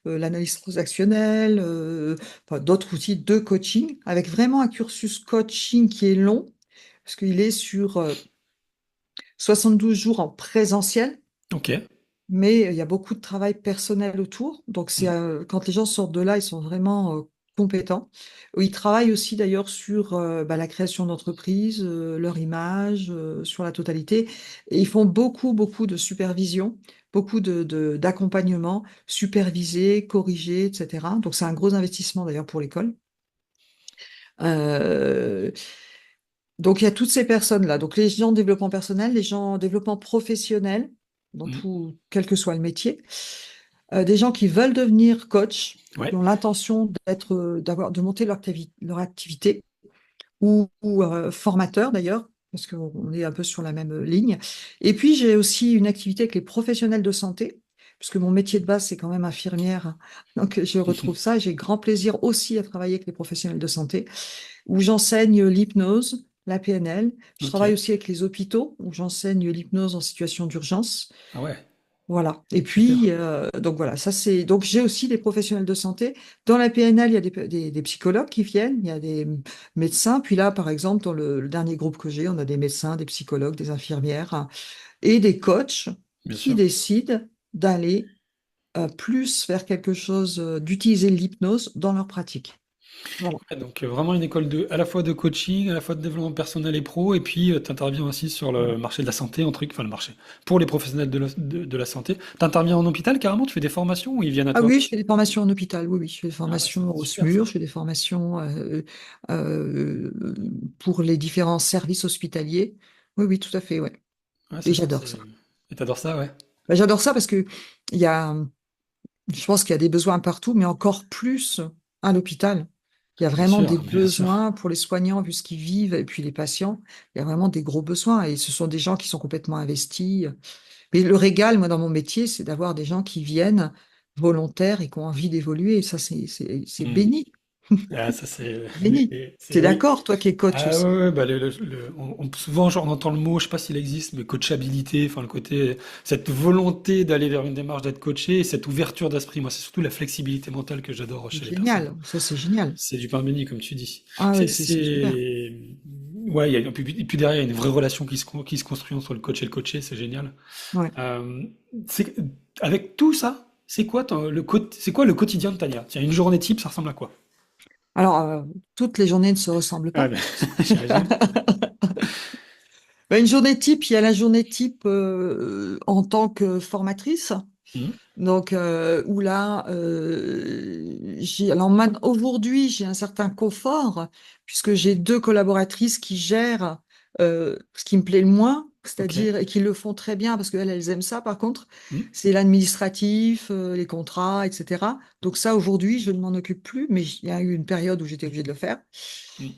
l'analyse transactionnelle, enfin, d'autres outils de coaching, avec vraiment un cursus coaching qui est long, parce qu'il est sur 72 jours en présentiel. Ok. Mais il y a beaucoup de travail personnel autour. Donc, Mhm. quand les gens sortent de là, ils sont vraiment compétents. Ils travaillent aussi d'ailleurs sur la création d'entreprise, leur image, sur la totalité. Et ils font beaucoup de supervision, beaucoup d'accompagnement, superviser, corriger, etc. Donc, c'est un gros investissement d'ailleurs pour l'école. Euh, donc, il y a toutes ces personnes-là. Donc, les gens en développement personnel, les gens en développement professionnel, dans Mhm. tout, quel que soit le métier, des gens qui veulent devenir coach, qui Ouais. ont l'intention de monter leur activité, ou formateurs d'ailleurs, parce qu'on est un peu sur la même ligne. Et puis, j'ai aussi une activité avec les professionnels de santé, puisque mon métier de base, c'est quand même infirmière. Donc, je retrouve ça. J'ai grand plaisir aussi à travailler avec les professionnels de santé où j'enseigne l'hypnose, la PNL. Je Ok. travaille aussi avec les hôpitaux, où j'enseigne l'hypnose en situation d'urgence. Ah ouais. Voilà. Et puis, Super. donc voilà, ça c'est. Donc j'ai aussi des professionnels de santé. Dans la PNL, il y a des psychologues qui viennent, il y a des médecins. Puis là, par exemple, dans le dernier groupe que j'ai, on a des médecins, des psychologues, des infirmières, hein, et des coachs Bien qui sûr. décident d'aller plus vers quelque chose, d'utiliser l'hypnose dans leur pratique. Voilà. Ouais, donc vraiment une école à la fois de coaching, à la fois de développement personnel et pro, et puis tu interviens aussi sur le marché de la santé, en truc, enfin le marché, pour les professionnels de la santé. Tu interviens en hôpital carrément, tu fais des formations ou ils viennent à Ah toi? oui, je fais des formations en hôpital. Oui, oui, je fais des Ah bah c'est formations au super SMUR, ça. je fais des formations euh, pour les différents services hospitaliers. Oui, oui, tout à fait, ouais. Ouais, Et c'est ça, j'adore ça. Et t'adores ça, ouais. Ben, j'adore ça parce que il y a, je pense qu'il y a des besoins partout, mais encore plus à l'hôpital. Il y a Bien vraiment des sûr, bien sûr. besoins pour les soignants, vu ce qu'ils vivent, et puis les patients. Il y a vraiment des gros besoins, et ce sont des gens qui sont complètement investis. Mais le régal, moi, dans mon métier, c'est d'avoir des gens qui viennent volontaires et qui ont envie d'évoluer. Et ça, c'est Hmm. béni. Ah, ça c'est, Béni. T'es oui. d'accord, toi qui es coach Ah ouais, aussi? ouais, bah souvent on entend le mot, je sais pas s'il existe, mais coachabilité, enfin le côté, cette volonté d'aller vers une démarche d'être coaché, et cette ouverture d'esprit. Moi, c'est surtout la flexibilité mentale que j'adore C'est chez les personnes. génial. Ça, c'est génial. C'est du pain béni, comme tu dis. Ah oui, c'est super. C'est, ouais, et puis derrière, il y a une vraie relation qui se construit entre le coach et le coaché, c'est génial. Ouais. Euh, c'est, avec tout ça, c'est quoi le quotidien de Tania? Tiens, une journée type, ça ressemble à quoi? Alors, toutes les journées ne se ressemblent Ah pas. ben, j'imagine. Ben, une journée type, il y a la journée type en tant que formatrice. Mhm. Donc, où là, aujourd'hui, j'ai un certain confort puisque j'ai deux collaboratrices qui gèrent Ce qui me plaît le moins, Ok. c'est-à-dire, et qui le font très bien, parce qu'elles, elles aiment ça, par contre, Hmm, c'est l'administratif, les contrats, etc. Donc ça, aujourd'hui, je ne m'en occupe plus, mais il y a eu une période où j'étais obligée de le faire. hmm.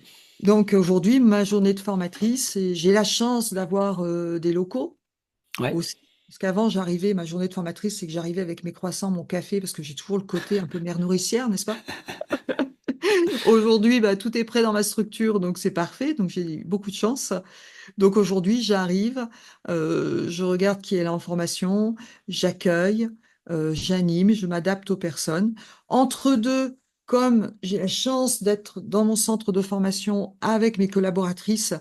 Donc aujourd'hui, ma journée de formatrice, et j'ai la chance d'avoir des locaux Ouais. aussi. Parce qu'avant, j'arrivais, ma journée de formatrice, c'est que j'arrivais avec mes croissants, mon café, parce que j'ai toujours le côté un peu mère nourricière, n'est-ce pas? Aujourd'hui, bah, tout est prêt dans ma structure, donc c'est parfait. Donc j'ai eu beaucoup de chance. Donc aujourd'hui, j'arrive, je regarde qui est là en formation, j'accueille, j'anime, je m'adapte aux personnes. Entre deux, comme j'ai la chance d'être dans mon centre de formation avec mes collaboratrices,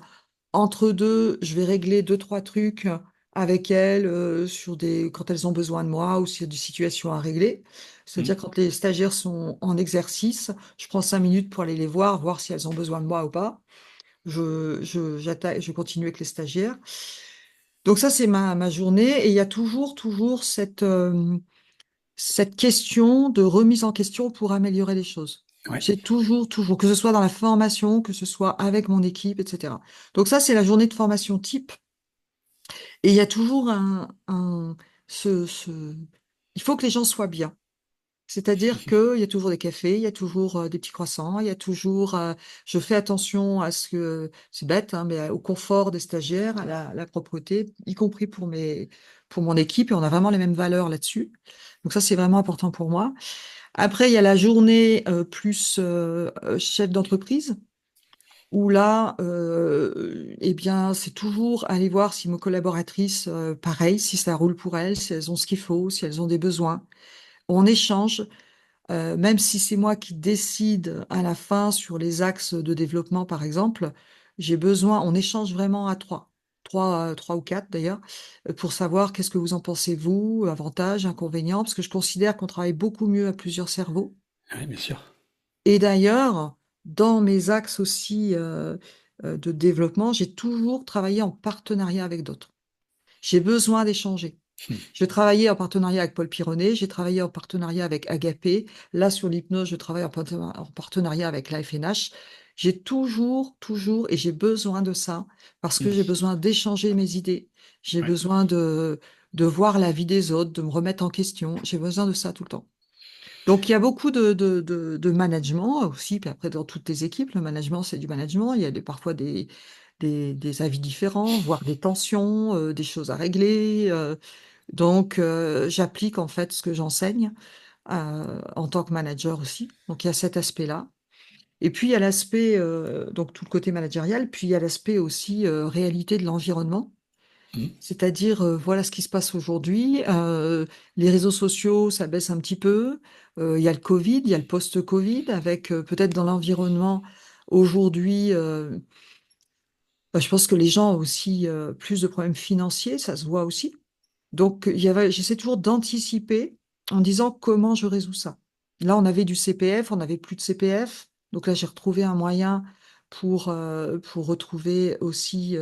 entre deux, je vais régler deux, trois trucs avec elles sur quand elles ont besoin de moi ou s'il y a des situations à régler. Hmm. C'est-à-dire quand les stagiaires sont en exercice, je prends 5 minutes pour aller les voir, voir si elles ont besoin de moi ou pas. Je continue avec les stagiaires. Donc ça, c'est ma journée. Et il y a toujours cette question de remise en question pour améliorer les choses. Ouais. C'est toujours, que ce soit dans la formation, que ce soit avec mon équipe, etc. Donc ça, c'est la journée de formation type. Et il y a toujours il faut que les gens soient bien. C'est-à-dire qu'il y a toujours des cafés, il y a toujours des petits croissants, il y a toujours. Je fais attention à ce que, c'est bête, hein, mais au confort des stagiaires, à la propreté, y compris pour mon équipe, et on a vraiment les mêmes valeurs là-dessus. Donc ça, c'est vraiment important pour moi. Après, il y a la journée plus chef d'entreprise, où là, eh bien, c'est toujours aller voir si mes collaboratrices, pareil, si ça roule pour elles, si elles ont ce qu'il faut, si elles ont des besoins. On échange. Même si c'est moi qui décide à la fin sur les axes de développement, par exemple, j'ai besoin, on échange vraiment à trois ou quatre d'ailleurs, pour savoir qu'est-ce que vous en pensez, vous, avantages, inconvénients, parce que je considère qu'on travaille beaucoup mieux à plusieurs cerveaux. Ouais, bien sûr. Et d'ailleurs, dans mes axes aussi de développement, j'ai toujours travaillé en partenariat avec d'autres. J'ai besoin d'échanger. Hmm. Je travaillais en partenariat avec Paul Pironnet, j'ai travaillé en partenariat avec Agapé. Là, sur l'hypnose, je travaille en partenariat avec la FNH. J'ai toujours, et j'ai besoin de ça, parce que j'ai Hmm. besoin d'échanger mes idées. J'ai Ouais. besoin de voir la vie des autres, de me remettre en question. J'ai besoin de ça tout le temps. Donc, il y a beaucoup de management aussi. Puis après, dans toutes les équipes, le management, c'est du management. Il y a parfois des avis différents, voire des tensions, des choses à régler. Donc, j'applique en fait ce que j'enseigne en tant que manager aussi. Donc, il y a cet aspect-là. Et puis, il y a l'aspect, donc tout le côté managérial, puis il y a l'aspect aussi réalité de l'environnement. Hmm. C'est-à-dire, voilà ce qui se passe aujourd'hui. Les réseaux sociaux, ça baisse un petit peu. Il y a le Covid, il y a le post-Covid, avec peut-être dans l'environnement aujourd'hui, bah, je pense que les gens ont aussi plus de problèmes financiers, ça se voit aussi. Donc, j'essaie toujours d'anticiper en disant comment je résous ça. Là, on avait du CPF, on n'avait plus de CPF. Donc là, j'ai retrouvé un moyen pour retrouver aussi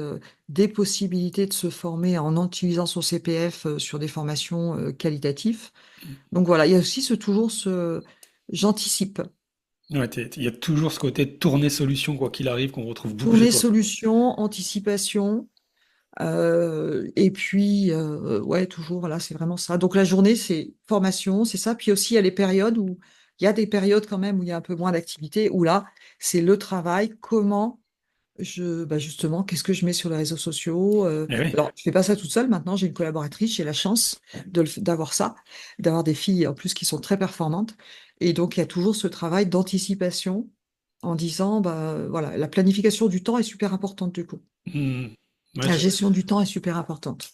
des possibilités de se former en utilisant son CPF sur des formations qualitatives. Donc voilà, il y a aussi j'anticipe. Ouais, il y a toujours ce côté de tourner solution, quoi qu'il arrive, qu'on retrouve beaucoup chez Tourner toi. solution, anticipation. Et puis, ouais, toujours, voilà, c'est vraiment ça. Donc la journée, c'est formation, c'est ça. Puis aussi, il y a les périodes où il y a des périodes quand même où il y a un peu moins d'activité, où là, c'est le travail, comment bah justement, qu'est-ce que je mets sur les réseaux sociaux. Eh oui. Alors, je fais pas ça toute seule maintenant, j'ai une collaboratrice, j'ai la chance d'avoir ça, d'avoir des filles en plus qui sont très performantes. Et donc, il y a toujours ce travail d'anticipation en disant, bah voilà, la planification du temps est super importante du coup. Hmm. Ouais, La gestion du temps est super importante.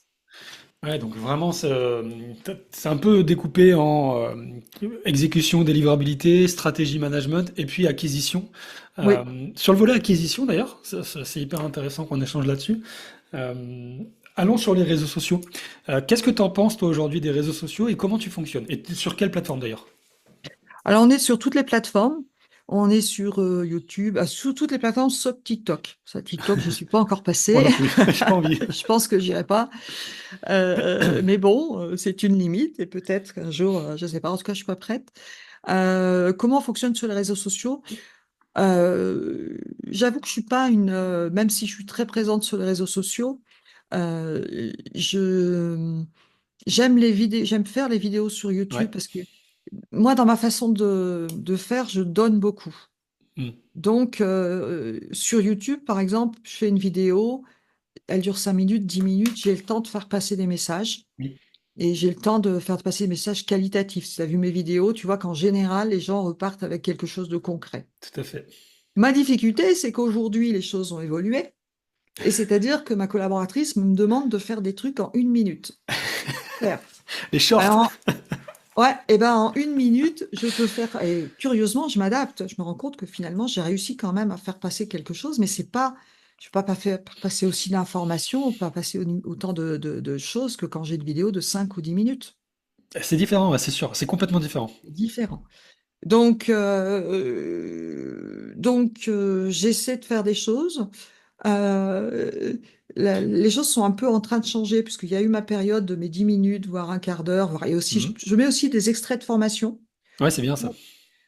ouais, donc vraiment, c'est un peu découpé en exécution, délivrabilité, stratégie management et puis acquisition. Oui. Sur le volet acquisition, d'ailleurs, c'est hyper intéressant qu'on échange là-dessus. Euh, Allons sur les réseaux sociaux. Qu'est-ce que tu en penses, toi, aujourd'hui, des réseaux sociaux et comment tu fonctionnes? Et sur quelle plateforme, d'ailleurs? Alors, on est sur toutes les plateformes. On est sur YouTube, sur toutes les plateformes sauf TikTok. Ça, TikTok, je suis pas encore Moi passée. non plus, j'ai pas envie. Je pense que j'irai pas. Mais bon, c'est une limite et peut-être qu'un jour, je sais pas. En tout cas, je suis pas prête. Comment on fonctionne sur les réseaux sociaux? Euh, J'avoue que je suis pas même si je suis très présente sur les réseaux sociaux, je j'aime les vidéos, j'aime faire les vidéos sur Ouais. YouTube parce que moi, dans ma façon de faire, je donne beaucoup. Hmm. Donc, sur YouTube, par exemple, je fais une vidéo, elle dure 5 minutes, 10 minutes, j'ai le temps de faire passer des messages Oui, et j'ai le temps de faire passer des messages qualitatifs. Si tu as vu mes vidéos, tu vois qu'en général, les gens repartent avec quelque chose de concret. tout à fait. Ma difficulté, c'est qu'aujourd'hui, les choses ont évolué. Et c'est-à-dire que ma collaboratrice me demande de faire des trucs en 1 minute. Faire. Les shorts. Alors, ouais, et ben en 1 minute, je peux faire. Et curieusement, je m'adapte. Je me rends compte que finalement, j'ai réussi quand même à faire passer quelque chose, mais c'est pas. Je peux pas faire passer aussi d'informations, pas passer autant de choses que quand j'ai une vidéo de 5 ou 10 minutes. C'est différent, ouais, c'est sûr. C'est complètement différent. C'est différent. Donc, j'essaie de faire des choses. Euh, les choses sont un peu en train de changer, puisqu'il y a eu ma période de mes 10 minutes, voire un quart d'heure, et aussi, Mhm. je mets aussi des extraits de formation Ouais, c'est bien ça.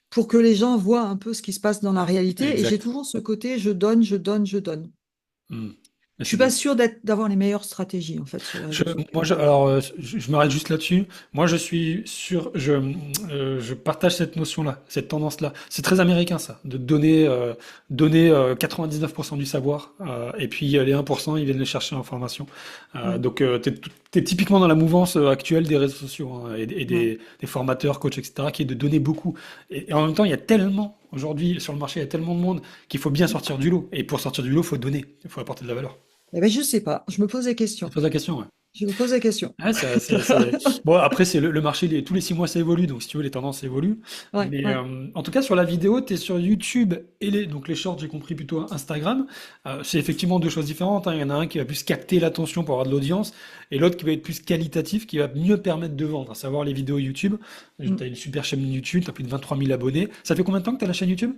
pour que les gens voient un peu ce qui se passe dans la réalité. Et j'ai Exact. toujours ce côté, je donne, je donne, je donne. Hmm. Mais Je c'est suis pas bien. sûre d'avoir les meilleures stratégies, en fait, sur les Je, réseaux sociaux. moi, alors, je m'arrête juste là-dessus. Moi, je suis sûr, je partage cette notion-là, cette tendance-là. C'est très américain, ça, de donner 99% du savoir, et puis les 1%, ils viennent le chercher en formation. Ouais, Donc, t'es typiquement dans la mouvance actuelle des réseaux sociaux, hein, et ouais. des formateurs, coachs, etc., qui est de donner beaucoup. Et en même temps, il y a tellement, aujourd'hui, sur le marché, il y a tellement de monde qu'il faut bien sortir du lot. Et pour sortir du lot, il faut donner, il faut apporter de la valeur. Eh ben, je sais pas. Je me pose des Je te questions. pose la question, ouais. Je me pose des questions. Ouais, Bon, après, c'est le marché, tous les 6 mois, ça évolue, donc si tu veux, les tendances évoluent. Ouais, Mais ouais. en tout cas, sur la vidéo, tu es sur YouTube et donc les shorts, j'ai compris plutôt Instagram. C'est effectivement deux choses différentes, hein. Il y en a un qui va plus capter l'attention pour avoir de l'audience et l'autre qui va être plus qualitatif, qui va mieux permettre de vendre, à savoir les vidéos YouTube. Tu Mm. as une super chaîne YouTube, tu as plus de 23 000 abonnés. Ça fait combien de temps que tu as la chaîne YouTube?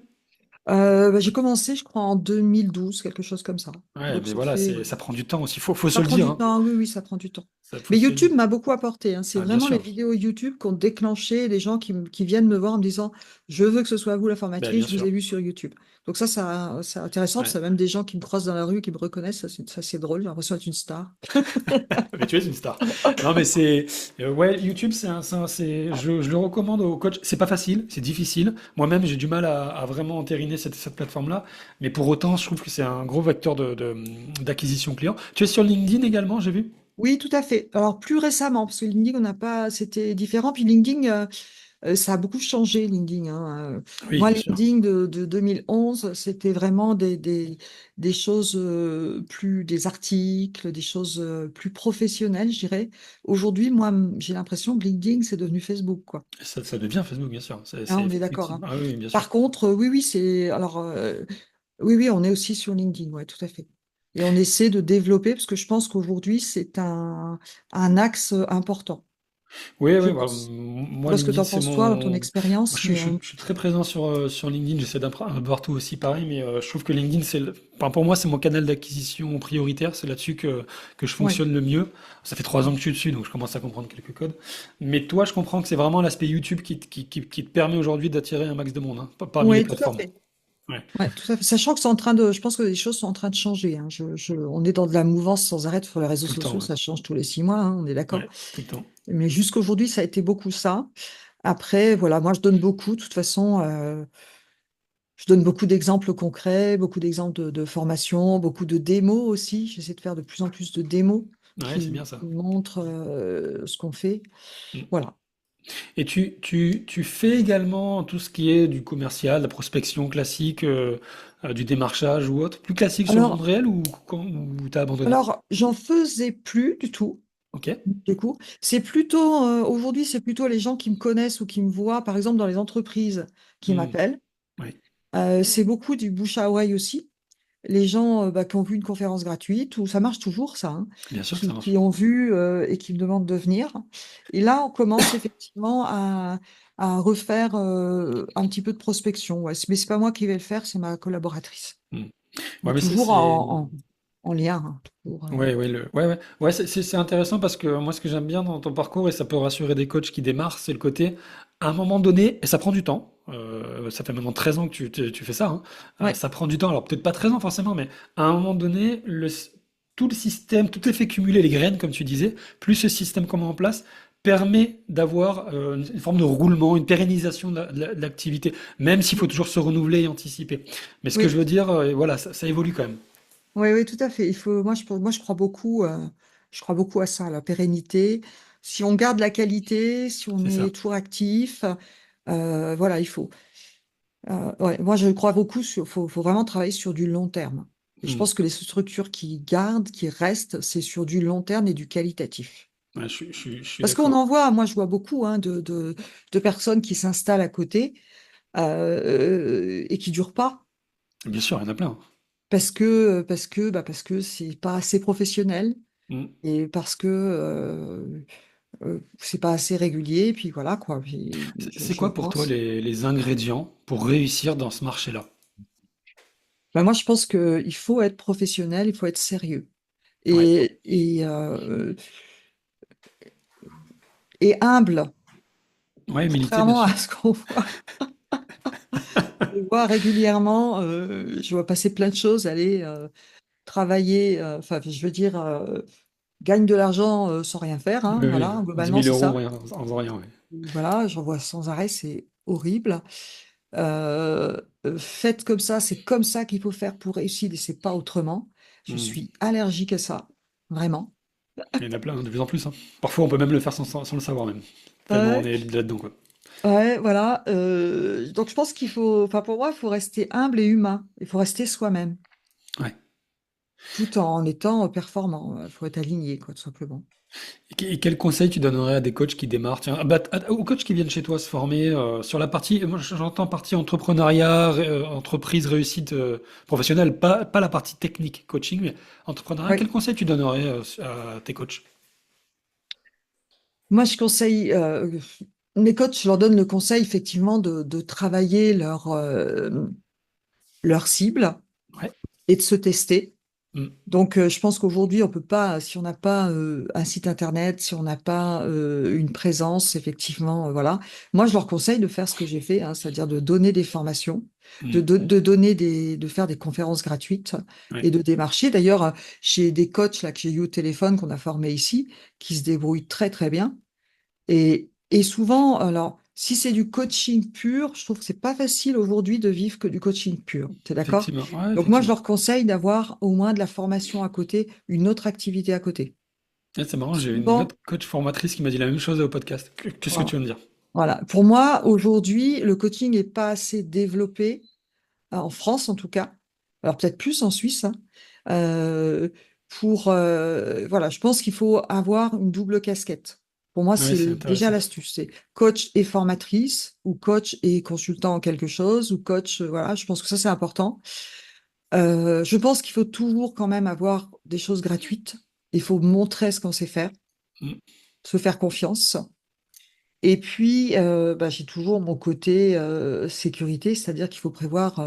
Bah, j'ai commencé, je crois, en 2012, quelque chose comme ça. Ouais, Donc mais ça voilà, fait, ouais. ça prend du temps aussi, faut se Ça le prend dire, du hein. temps, oui, oui, ça prend du temps. Ça, faut Mais se le YouTube dire. m'a beaucoup apporté, hein. C'est Ah, bien vraiment les sûr. vidéos YouTube qui ont déclenché des gens qui viennent me voir en me disant, je veux que ce soit vous la Ben, formatrice, bien je vous sûr. ai vu sur YouTube. Donc ça, c'est intéressant, parce Ouais. qu'il y a même des gens qui me croisent dans la rue, qui me reconnaissent, ça c'est drôle, j'ai l'impression d'être une star. Mais tu es une star. Non, mais ouais, YouTube, je le recommande aux coachs. C'est pas facile, c'est difficile. Moi-même, j'ai du mal à vraiment entériner cette plateforme-là. Mais pour autant, je trouve que c'est un gros vecteur d'acquisition client. Tu es sur LinkedIn également, j'ai vu? Oui, tout à fait. Alors plus récemment, parce que LinkedIn, on n'a pas, c'était différent. Puis LinkedIn, ça a beaucoup changé, LinkedIn, hein. Oui, Moi, bien sûr. LinkedIn de 2011, c'était vraiment des choses des articles, des choses plus professionnelles, je dirais. Aujourd'hui, moi, j'ai l'impression que LinkedIn, c'est devenu Facebook, quoi. Ça devient Facebook, bien sûr. Hein, C'est on est d'accord, effectivement. hein. Ah oui, bien sûr. Par contre, oui, oui, oui, oui, on est aussi sur LinkedIn, ouais, tout à fait. Et on essaie de développer, parce que je pense qu'aujourd'hui, c'est un axe important, Oui, je oui, voilà, pense. Je sais moi pas ce que tu LinkedIn en c'est penses, toi, dans ton mon. Moi, expérience, mais je suis très présent sur LinkedIn, j'essaie un peu partout aussi pareil, mais je trouve que LinkedIn enfin, pour moi c'est mon canal d'acquisition prioritaire, c'est là-dessus que je ouais. fonctionne le mieux. Ça fait 3 ans que je suis dessus, donc je commence à comprendre quelques codes. Mais toi, je comprends que c'est vraiment l'aspect YouTube qui te permet aujourd'hui d'attirer un max de monde, hein, parmi les Oui, tout à plateformes. fait. Ouais, Ouais, tout à fait. Sachant que je pense que les choses sont en train de changer, hein. On est dans de la mouvance sans arrêt sur les réseaux tout le temps, sociaux, ouais. ça change tous les 6 mois, hein, on est d'accord. Ouais, tout le temps. Mais jusqu'aujourd'hui, ça a été beaucoup ça. Après, voilà, moi, je donne beaucoup. De toute façon, je donne beaucoup d'exemples concrets, beaucoup d'exemples de formation, beaucoup de démos aussi. J'essaie de faire de plus en plus de démos Ouais, c'est bien ça. qui montrent ce qu'on fait. Mm. Voilà. Et tu fais également tout ce qui est du commercial, la prospection classique, du démarchage ou autre, plus classique sur le monde Alors, réel ou t'as abandonné? j'en faisais plus du tout. Ok. Du coup, aujourd'hui, c'est plutôt les gens qui me connaissent ou qui me voient, par exemple, dans les entreprises qui Hmm. m'appellent. Oui, C'est beaucoup du bouche à oreille aussi. Les gens bah, qui ont vu une conférence gratuite, ou ça marche toujours, ça, hein, bien sûr que ça marche. qui ont vu et qui me demandent de venir. Et là, on commence effectivement à refaire un petit peu de prospection. Ouais. Mais c'est pas moi qui vais le faire, c'est ma collaboratrice. Hmm. Mais Ouais, mais toujours en lien, hein, toujours, ouais, c'est intéressant parce que moi, ce que j'aime bien dans ton parcours, et ça peut rassurer des coachs qui démarrent, c'est le côté, à un moment donné, et ça prend du temps, ça fait maintenant 13 ans que tu fais ça, hein. Ouais, Ça prend du temps, alors peut-être pas 13 ans forcément, mais à un moment donné, tout le système, tout effet cumulé, les graines, comme tu disais, plus ce système qu'on met en place, permet d'avoir une forme de roulement, une pérennisation de l'activité, même s'il faut toujours se renouveler et anticiper. Mais ce que je oui, veux dire, voilà, ça évolue quand même. oui, oui, tout à fait. Moi, je crois beaucoup à ça, à la pérennité. Si on garde la qualité, si on C'est est ça. toujours actif, voilà, il faut. Ouais, moi, je crois beaucoup faut vraiment travailler sur du long terme. Et je Hmm. pense que les structures qui gardent, qui restent, c'est sur du long terme et du qualitatif. Ouais, je suis Parce qu'on d'accord. en voit, moi, je vois beaucoup hein, de personnes qui s'installent à côté et qui durent pas Bien sûr, il y en a plein. parce que c'est pas assez professionnel Hmm. et parce que c'est pas assez régulier. Et puis voilà quoi. C'est Je quoi pour toi pense. les ingrédients pour réussir dans ce marché-là? Ben, moi, je pense que il faut être professionnel, il faut être sérieux Ouais, et humble, ouais, militer, bien contrairement sûr. à ce qu'on voit. Je vois régulièrement, je vois passer plein de choses, aller travailler, enfin, je veux dire, gagne de l'argent sans rien faire, hein, Oui, oui, voilà, 10 globalement, 000 c'est euros ça. rien, en faisant rien, ouais. Voilà, j'en vois sans arrêt, c'est horrible. Faites comme ça, c'est comme ça qu'il faut faire pour réussir et c'est pas autrement. Je Hmm. suis allergique à ça, vraiment. Il y en a plein, de plus en plus, hein. Parfois, on peut même le faire sans le savoir, même. Tellement on Ouais, est là-dedans, quoi. ouais, voilà. Donc je pense qu'il faut, enfin pour moi, il faut rester humble et humain. Il faut rester soi-même, Ouais. tout en étant performant. Il faut être aligné, quoi, tout simplement. Et quel conseil tu donnerais à des coachs qui démarrent? Tiens, aux coachs qui viennent chez toi se former sur la partie, moi j'entends partie entrepreneuriat, entreprise, réussite professionnelle, pas la partie technique, coaching, mais entrepreneuriat. Oui. Quel conseil tu donnerais à tes coachs? Moi, je conseille, mes coachs, je leur donne le conseil effectivement de travailler leur cible Ouais. et de se tester. Hmm. Donc, je pense qu'aujourd'hui, on peut pas, si on n'a pas un site internet, si on n'a pas une présence, effectivement, voilà. Moi, je leur conseille de faire ce que j'ai fait, hein, c'est-à-dire de donner des formations, Hmm. de donner de faire des conférences gratuites Ouais. et de démarcher. D'ailleurs, j'ai des coachs là que j'ai eu au téléphone qu'on a formés ici, qui se débrouillent très très bien. Et souvent, alors, si c'est du coaching pur, je trouve que c'est pas facile aujourd'hui de vivre que du coaching pur. Tu es d'accord? Effectivement, ouais, Donc moi, je effectivement. leur conseille d'avoir au moins de la formation à côté, une autre activité à côté. Ouais, c'est marrant, j'ai une Souvent, autre coach formatrice qui m'a dit la même chose au podcast. Qu'est-ce que voilà. tu viens de dire? Voilà. Pour moi, aujourd'hui, le coaching n'est pas assez développé, en France en tout cas. Alors peut-être plus en Suisse, hein. Euh, voilà, je pense qu'il faut avoir une double casquette. Pour moi, Ouais, c'est déjà intéressant. l'astuce. C'est coach et formatrice, ou coach et consultant en quelque chose, ou coach, voilà, je pense que ça, c'est important. Je pense qu'il faut toujours quand même avoir des choses gratuites. Il faut montrer ce qu'on sait faire, Hmm. se faire confiance. Et puis, bah, j'ai toujours mon côté sécurité, c'est-à-dire qu'il faut prévoir.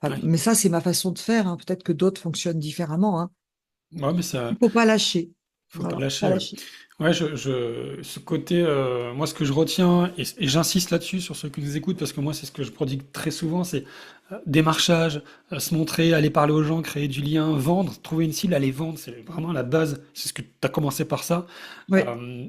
Ouais. Mais ça, c'est ma façon de faire, hein. Peut-être que d'autres fonctionnent différemment, hein. Ouais, mais Il ça, faut pas lâcher. faut pas Voilà, pas lâcher, ouais. lâcher. Ouais, ce côté, moi, ce que je retiens, et j'insiste là-dessus sur ceux qui nous écoutent, parce que moi, c'est ce que je prodigue très souvent, c'est démarchage, se montrer, aller parler aux gens, créer du lien, vendre, trouver une cible, aller vendre, c'est vraiment la base. C'est ce que tu as commencé par ça. Oui,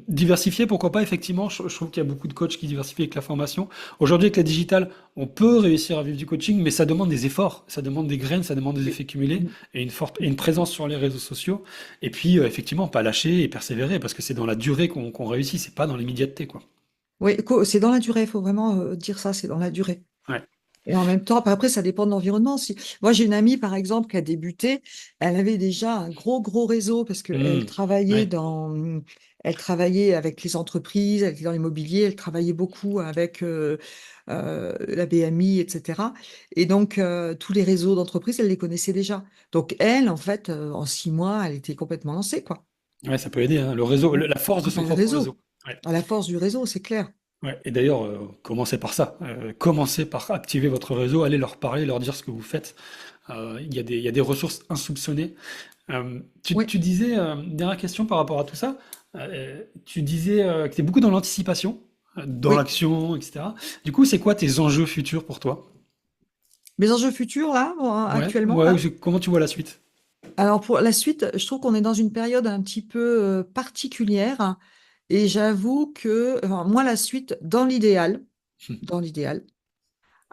Diversifier, pourquoi pas, effectivement, je trouve qu'il y a beaucoup de coachs qui diversifient avec la formation. Aujourd'hui, avec la digitale, on peut réussir à vivre du coaching, mais ça demande des efforts, ça demande des graines, ça demande des oui, effets cumulés et une présence sur les réseaux sociaux. Et puis, effectivement, pas lâcher et persévérer, parce que c'est dans la durée qu'on réussit, c'est pas dans l'immédiateté, quoi. oui, c'est dans la durée. Il faut vraiment dire ça, c'est dans la durée. Ouais. Et en même temps, après, ça dépend de l'environnement. Si... Moi, j'ai une amie, par exemple, qui a débuté. Elle avait déjà un gros réseau parce qu'elle Mmh. travaillait Ouais. elle travaillait avec les entreprises, elle était dans l'immobilier, elle travaillait beaucoup avec la BMI, etc. Et donc, tous les réseaux d'entreprises, elle les connaissait déjà. Donc, elle, en fait, en 6 mois, elle était complètement lancée, quoi. Ouais, ça peut aider, hein. Le réseau, Mm. la force de son Enfin, le propre réseau. réseau. Ouais. À la force du réseau, c'est clair. Ouais. Et d'ailleurs, commencez par ça. Commencez par activer votre réseau, allez leur parler, leur dire ce que vous faites. Il y a des ressources insoupçonnées. Oui, Tu disais, dernière question par rapport à tout ça, tu disais que tu es beaucoup dans l'anticipation. dans Oui. l'action, etc. Du coup, c'est quoi tes enjeux futurs pour toi? Mes enjeux futurs, là, bon, Ouais, actuellement, ouais, là. comment tu vois la suite? Alors, pour la suite, je trouve qu'on est dans une période un petit peu particulière. Et j'avoue que, enfin, moi, la suite, dans l'idéal,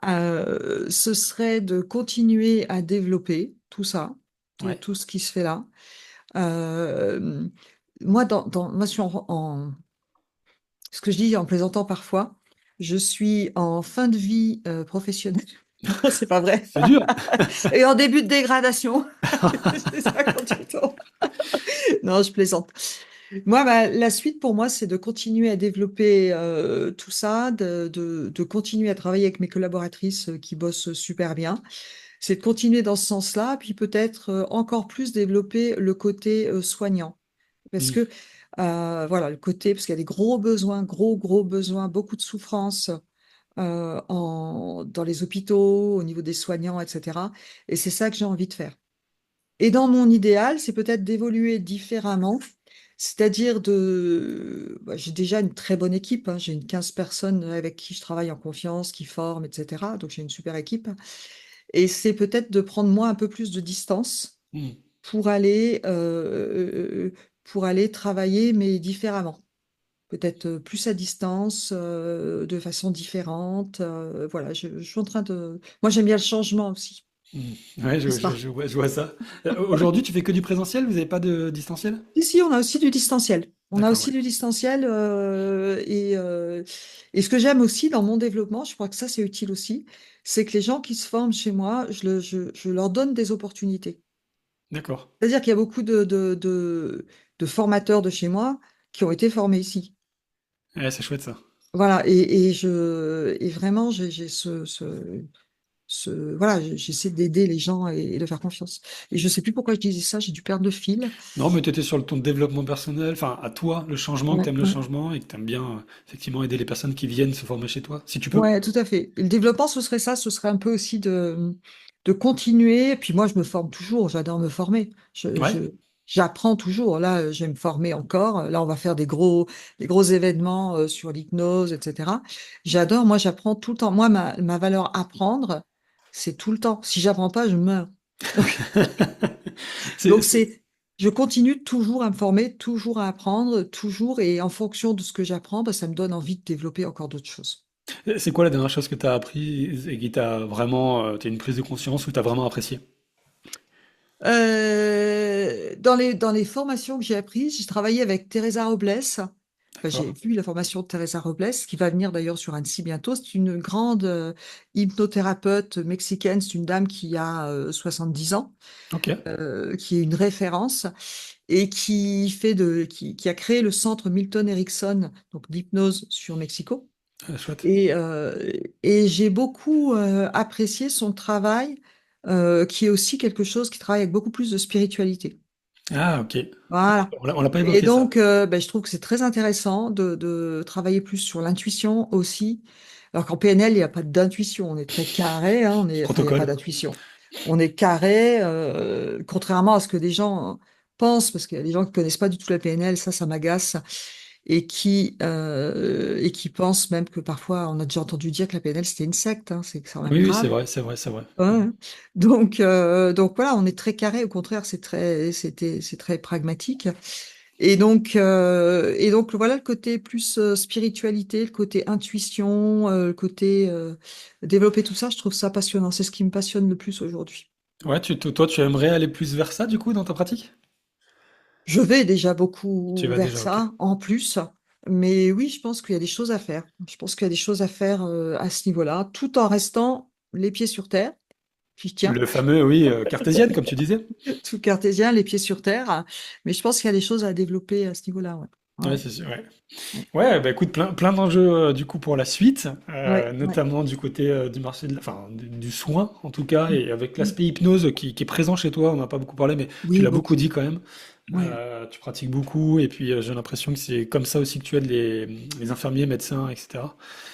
ce serait de continuer à développer tout ça, Ouais. tout ce qui se fait là. Euh, moi, moi, je suis ce que je dis en plaisantant parfois, je suis en fin de vie professionnelle. Non, c'est pas vrai. C'est dur. Et en début de dégradation. C'est ça quand tu tombes. Non, je plaisante. Moi, la suite pour moi, c'est de continuer à développer tout ça, de continuer à travailler avec mes collaboratrices qui bossent super bien. C'est de continuer dans ce sens-là, puis peut-être encore plus développer le côté soignant. Parce Hmm. que, voilà, le côté, parce qu'il y a des gros besoins, gros besoins, beaucoup de souffrance dans les hôpitaux, au niveau des soignants, etc. Et c'est ça que j'ai envie de faire. Et dans mon idéal, c'est peut-être d'évoluer différemment, c'est-à-dire j'ai déjà une très bonne équipe, hein. J'ai une 15 personnes avec qui je travaille en confiance, qui forment, etc. Donc j'ai une super équipe. Et c'est peut-être de prendre moi un peu plus de distance Hmm. pour aller, euh, pour aller travailler, mais différemment. Peut-être plus à distance, de façon différente. Voilà, je suis en train de... Moi, j'aime bien le changement aussi, Ouais, n'est-ce pas? je vois ça. Aujourd'hui, tu fais que du présentiel? Vous n'avez pas de distanciel? Ici, on a aussi du distanciel. On a D'accord, aussi ouais. du distanciel et ce que j'aime aussi dans mon développement, je crois que ça c'est utile aussi, c'est que les gens qui se forment chez moi, je leur donne des opportunités. D'accord. C'est-à-dire qu'il y a beaucoup de formateurs de chez moi qui ont été formés ici. Ouais, c'est chouette ça. Voilà, et vraiment, j'ai voilà, j'essaie d'aider les gens et de faire confiance. Et je sais plus pourquoi je disais ça, j'ai dû perdre le fil. Non, mais tu étais sur ton développement personnel, enfin, à toi, le changement, que tu Ouais, aimes le ouais. changement et que tu aimes bien, effectivement, aider les personnes qui viennent se former chez toi, si tu peux. Ouais, tout à fait. Et le développement, ce serait ça, ce serait un peu aussi de continuer. Et puis moi, je me forme toujours, j'adore me former. Ouais. J'apprends toujours. Là, je vais me former encore. Là, on va faire des gros événements sur l'hypnose, etc. J'adore, moi, j'apprends tout le temps. Moi, ma valeur apprendre, c'est tout le temps. Si j'apprends pas, je meurs. Donc, C'est, donc c'est- je continue toujours à me former, toujours à apprendre, toujours. Et en fonction de ce que j'apprends, bah, ça me donne envie de développer encore d'autres choses. c'est quoi la dernière chose que tu as appris et qui t'a vraiment, t'as une prise de conscience ou t'as vraiment apprécié? Dans les formations que j'ai apprises, j'ai travaillé avec Teresa Robles. Enfin, j'ai D'accord. vu la formation de Teresa Robles, qui va venir d'ailleurs sur Annecy bientôt. C'est une grande hypnothérapeute mexicaine. C'est une dame qui a 10 ans, Ok. qui est une référence et qui a créé le centre Milton Erickson, donc d'hypnose sur Mexico. Chouette. Et, euh, et j'ai beaucoup apprécié son travail, qui est aussi quelque chose qui travaille avec beaucoup plus de spiritualité. Ah, ok. Voilà. On l'a pas Et évoqué ça. donc, ben, je trouve que c'est très intéressant de travailler plus sur l'intuition aussi. Alors qu'en PNL, il n'y a pas d'intuition. On est très carré, hein, enfin, il n'y a pas Protocole. d'intuition. On est carré, contrairement à ce que des gens pensent, parce qu'il y a des gens qui connaissent pas du tout la PNL, ça m'agace, et qui pensent même que parfois, on a déjà entendu dire que la PNL, c'était une secte, hein, c'est quand même Oui, oui, c'est grave. vrai, c'est vrai, c'est vrai. Ouais, ouais. Donc voilà, on est très carré. Au contraire, c'est très pragmatique. Et donc voilà le côté plus spiritualité, le côté intuition, le côté développer tout ça. Je trouve ça passionnant. C'est ce qui me passionne le plus aujourd'hui. Ouais, toi, tu aimerais aller plus vers ça, du coup, dans ta pratique? Je vais déjà Tu y beaucoup vas vers déjà, ok. ça en plus, mais oui, je pense qu'il y a des choses à faire. Je pense qu'il y a des choses à faire à ce niveau-là, tout en restant les pieds sur terre. J'y tiens. Le fameux, oui, cartésienne, comme tu disais. Tout cartésien, les pieds sur terre. Mais je pense qu'il y a des choses à développer à ce niveau-là. Ouais. Ouais, Ouais, c'est sûr, ouais. ouais, Ouais, bah écoute, plein d'enjeux du coup pour la suite, ouais, ouais. notamment du côté du marché, enfin du soin en tout cas, Mm, et avec mm. l'aspect hypnose qui est présent chez toi, on n'a pas beaucoup parlé, mais tu Oui, l'as beaucoup beaucoup. dit quand même. Ouais. Tu pratiques beaucoup, et puis j'ai l'impression que c'est comme ça aussi que tu aides les infirmiers, médecins, etc.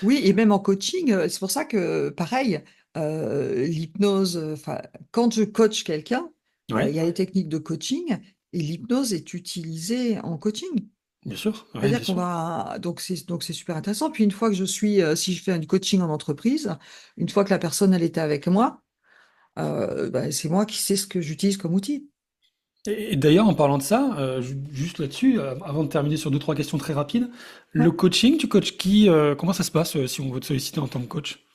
Oui, et même en coaching, c'est pour ça que, pareil, l'hypnose, enfin, quand je coach quelqu'un, Ouais, il y a les techniques de coaching et l'hypnose est utilisée en coaching. Bien sûr, ouais, bien C'est-à-dire qu'on sûr. va donc c'est super intéressant. Puis une fois que si je fais du coaching en entreprise, une fois que la personne elle était avec moi, ben, c'est moi qui sais ce que j'utilise comme outil. Et d'ailleurs, en parlant de ça, juste là-dessus, avant de terminer sur deux, trois questions très rapides, le Ouais. coaching, tu coaches qui, comment ça se passe si on veut te solliciter en tant que coach?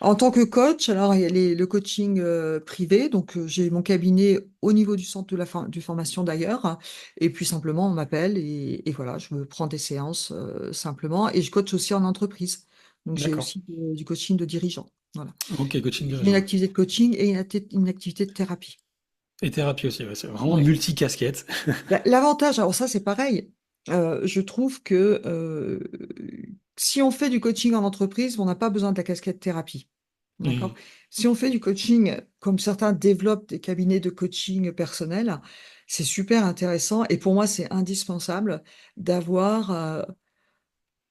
En tant que coach, alors il y a le coaching privé, donc j'ai mon cabinet au niveau du centre de du formation d'ailleurs, et puis simplement on m'appelle et voilà, je me prends des séances simplement, et je coach aussi en entreprise. Donc j'ai D'accord. aussi du coaching de dirigeants. Voilà. Ok, coaching J'ai une dirigeant. activité de coaching et une activité de thérapie. Et thérapie aussi, ouais, c'est vraiment Ouais. multicasquette. L'avantage, alors ça c'est pareil, je trouve que si on fait du coaching en entreprise, on n'a pas besoin de la casquette thérapie. D'accord? Hmm. Si on fait du coaching, comme certains développent des cabinets de coaching personnel, c'est super intéressant et pour moi c'est indispensable d'avoir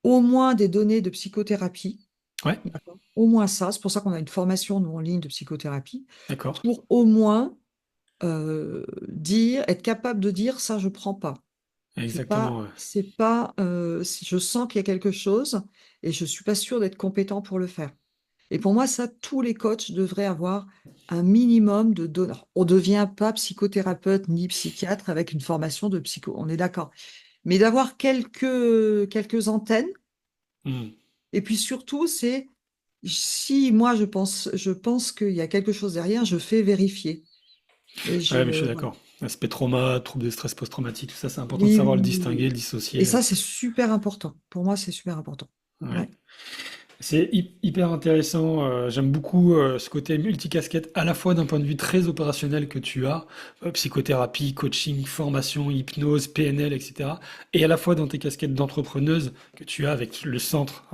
au moins des données de psychothérapie. Ouais, D'accord. Au moins ça, c'est pour ça qu'on a une formation nous en ligne de psychothérapie, d'accord. pour au moins être capable de dire ça je prends pas. Exactement, ouais. C'est pas, si je sens qu'il y a quelque chose et je suis pas sûre d'être compétent pour le faire. Et pour moi, ça, tous les coachs devraient avoir un minimum de données. On ne devient pas psychothérapeute ni psychiatre avec une formation de psycho, on est d'accord. Mais d'avoir quelques antennes. Hmm. Et puis surtout, c'est si moi je pense qu'il y a quelque chose derrière, je fais vérifier. Et Ouais, mais je suis voilà. d'accord. Aspect trauma, trouble de stress post-traumatique, tout ça, c'est important de Oui, savoir oui, le oui, distinguer, oui. le Et dissocier. ça, c'est super important. Pour moi, c'est super important. Ouais. Ouais. C'est hyper intéressant. J'aime beaucoup ce côté multicasquette, à la fois d'un point de vue très opérationnel que tu as, psychothérapie, coaching, formation, hypnose, PNL, etc. Et à la fois dans tes casquettes d'entrepreneuse que tu as avec le centre,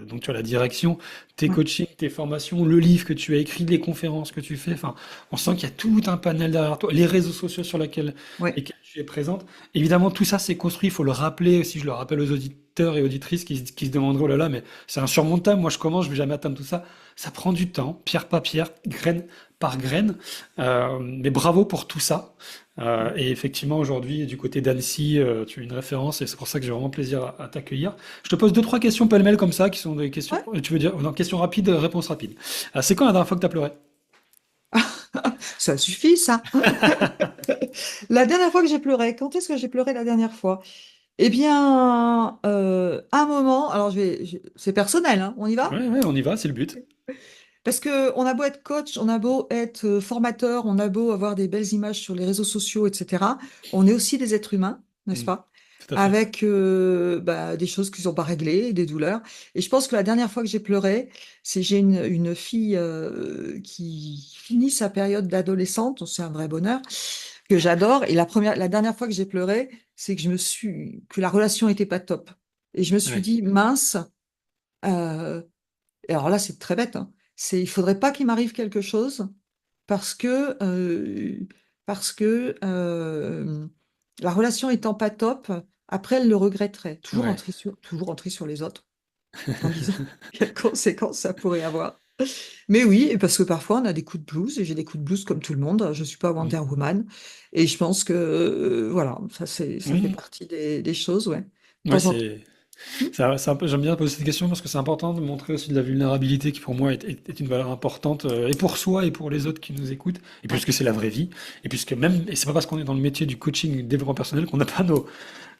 donc tu as la direction, tes Ouais. coachings, tes formations, le livre que tu as écrit, les conférences que tu fais. Enfin, on sent qu'il y a tout un panel derrière toi, les réseaux sociaux sur Ouais. lesquels tu es présente. Évidemment, tout ça c'est construit. Il faut le rappeler. Si je le rappelle aux auditeurs et auditrices qui se demanderaient, oh là là, mais c'est insurmontable. Moi, je commence, je vais jamais atteindre tout ça. Ça prend du temps, pierre par pierre, graine par graine. Mais bravo pour tout ça. Et effectivement, aujourd'hui, du côté d'Annecy, tu es une référence et c'est pour ça que j'ai vraiment plaisir à t'accueillir. Je te pose deux, trois questions pêle-mêle comme ça, qui sont des questions, Ouais. tu veux dire, non, questions rapides, réponses rapides. C'est quand la dernière fois que tu as pleuré? Ça suffit, ça. La dernière fois que j'ai pleuré, quand est-ce que j'ai pleuré la dernière fois? Eh bien, un moment, alors c'est personnel, hein, on y va? Ouais, ouais, on y va, c'est le but. Parce que on a beau être coach, on a beau être formateur, on a beau avoir des belles images sur les réseaux sociaux, etc. On est aussi des êtres humains, n'est-ce Mm, pas? tout à fait. Avec des choses qui ne sont pas réglées, des douleurs. Et je pense que la dernière fois que j'ai pleuré, j'ai une fille qui finit sa période d'adolescente, c'est un vrai bonheur, que j'adore. Et la dernière fois que j'ai pleuré, c'est que la relation était pas top. Et je me suis Ouais, dit, mince, euh, et alors là, c'est très bête, hein. Il faudrait pas qu'il m'arrive quelque chose parce que, euh, parce que la relation étant pas top, après, elle le regretterait. ouais. Toujours rentrer sur les autres en disant quelles conséquences ça pourrait avoir. Mais oui, et parce que parfois, on a des coups de blues, et j'ai des coups de blues comme tout le monde. Je suis pas Mm, Wonder Woman. Et je pense que, voilà, ça fait mm. partie des choses, ouais. De Ouais, temps en temps. c'est un peu, j'aime bien poser cette question parce que c'est important de montrer aussi de la vulnérabilité qui pour moi est une valeur importante et pour soi et pour les autres qui nous écoutent et Ouais. puisque c'est la vraie vie et puisque même et c'est pas parce qu'on est dans le métier du coaching et du développement personnel qu'on n'a pas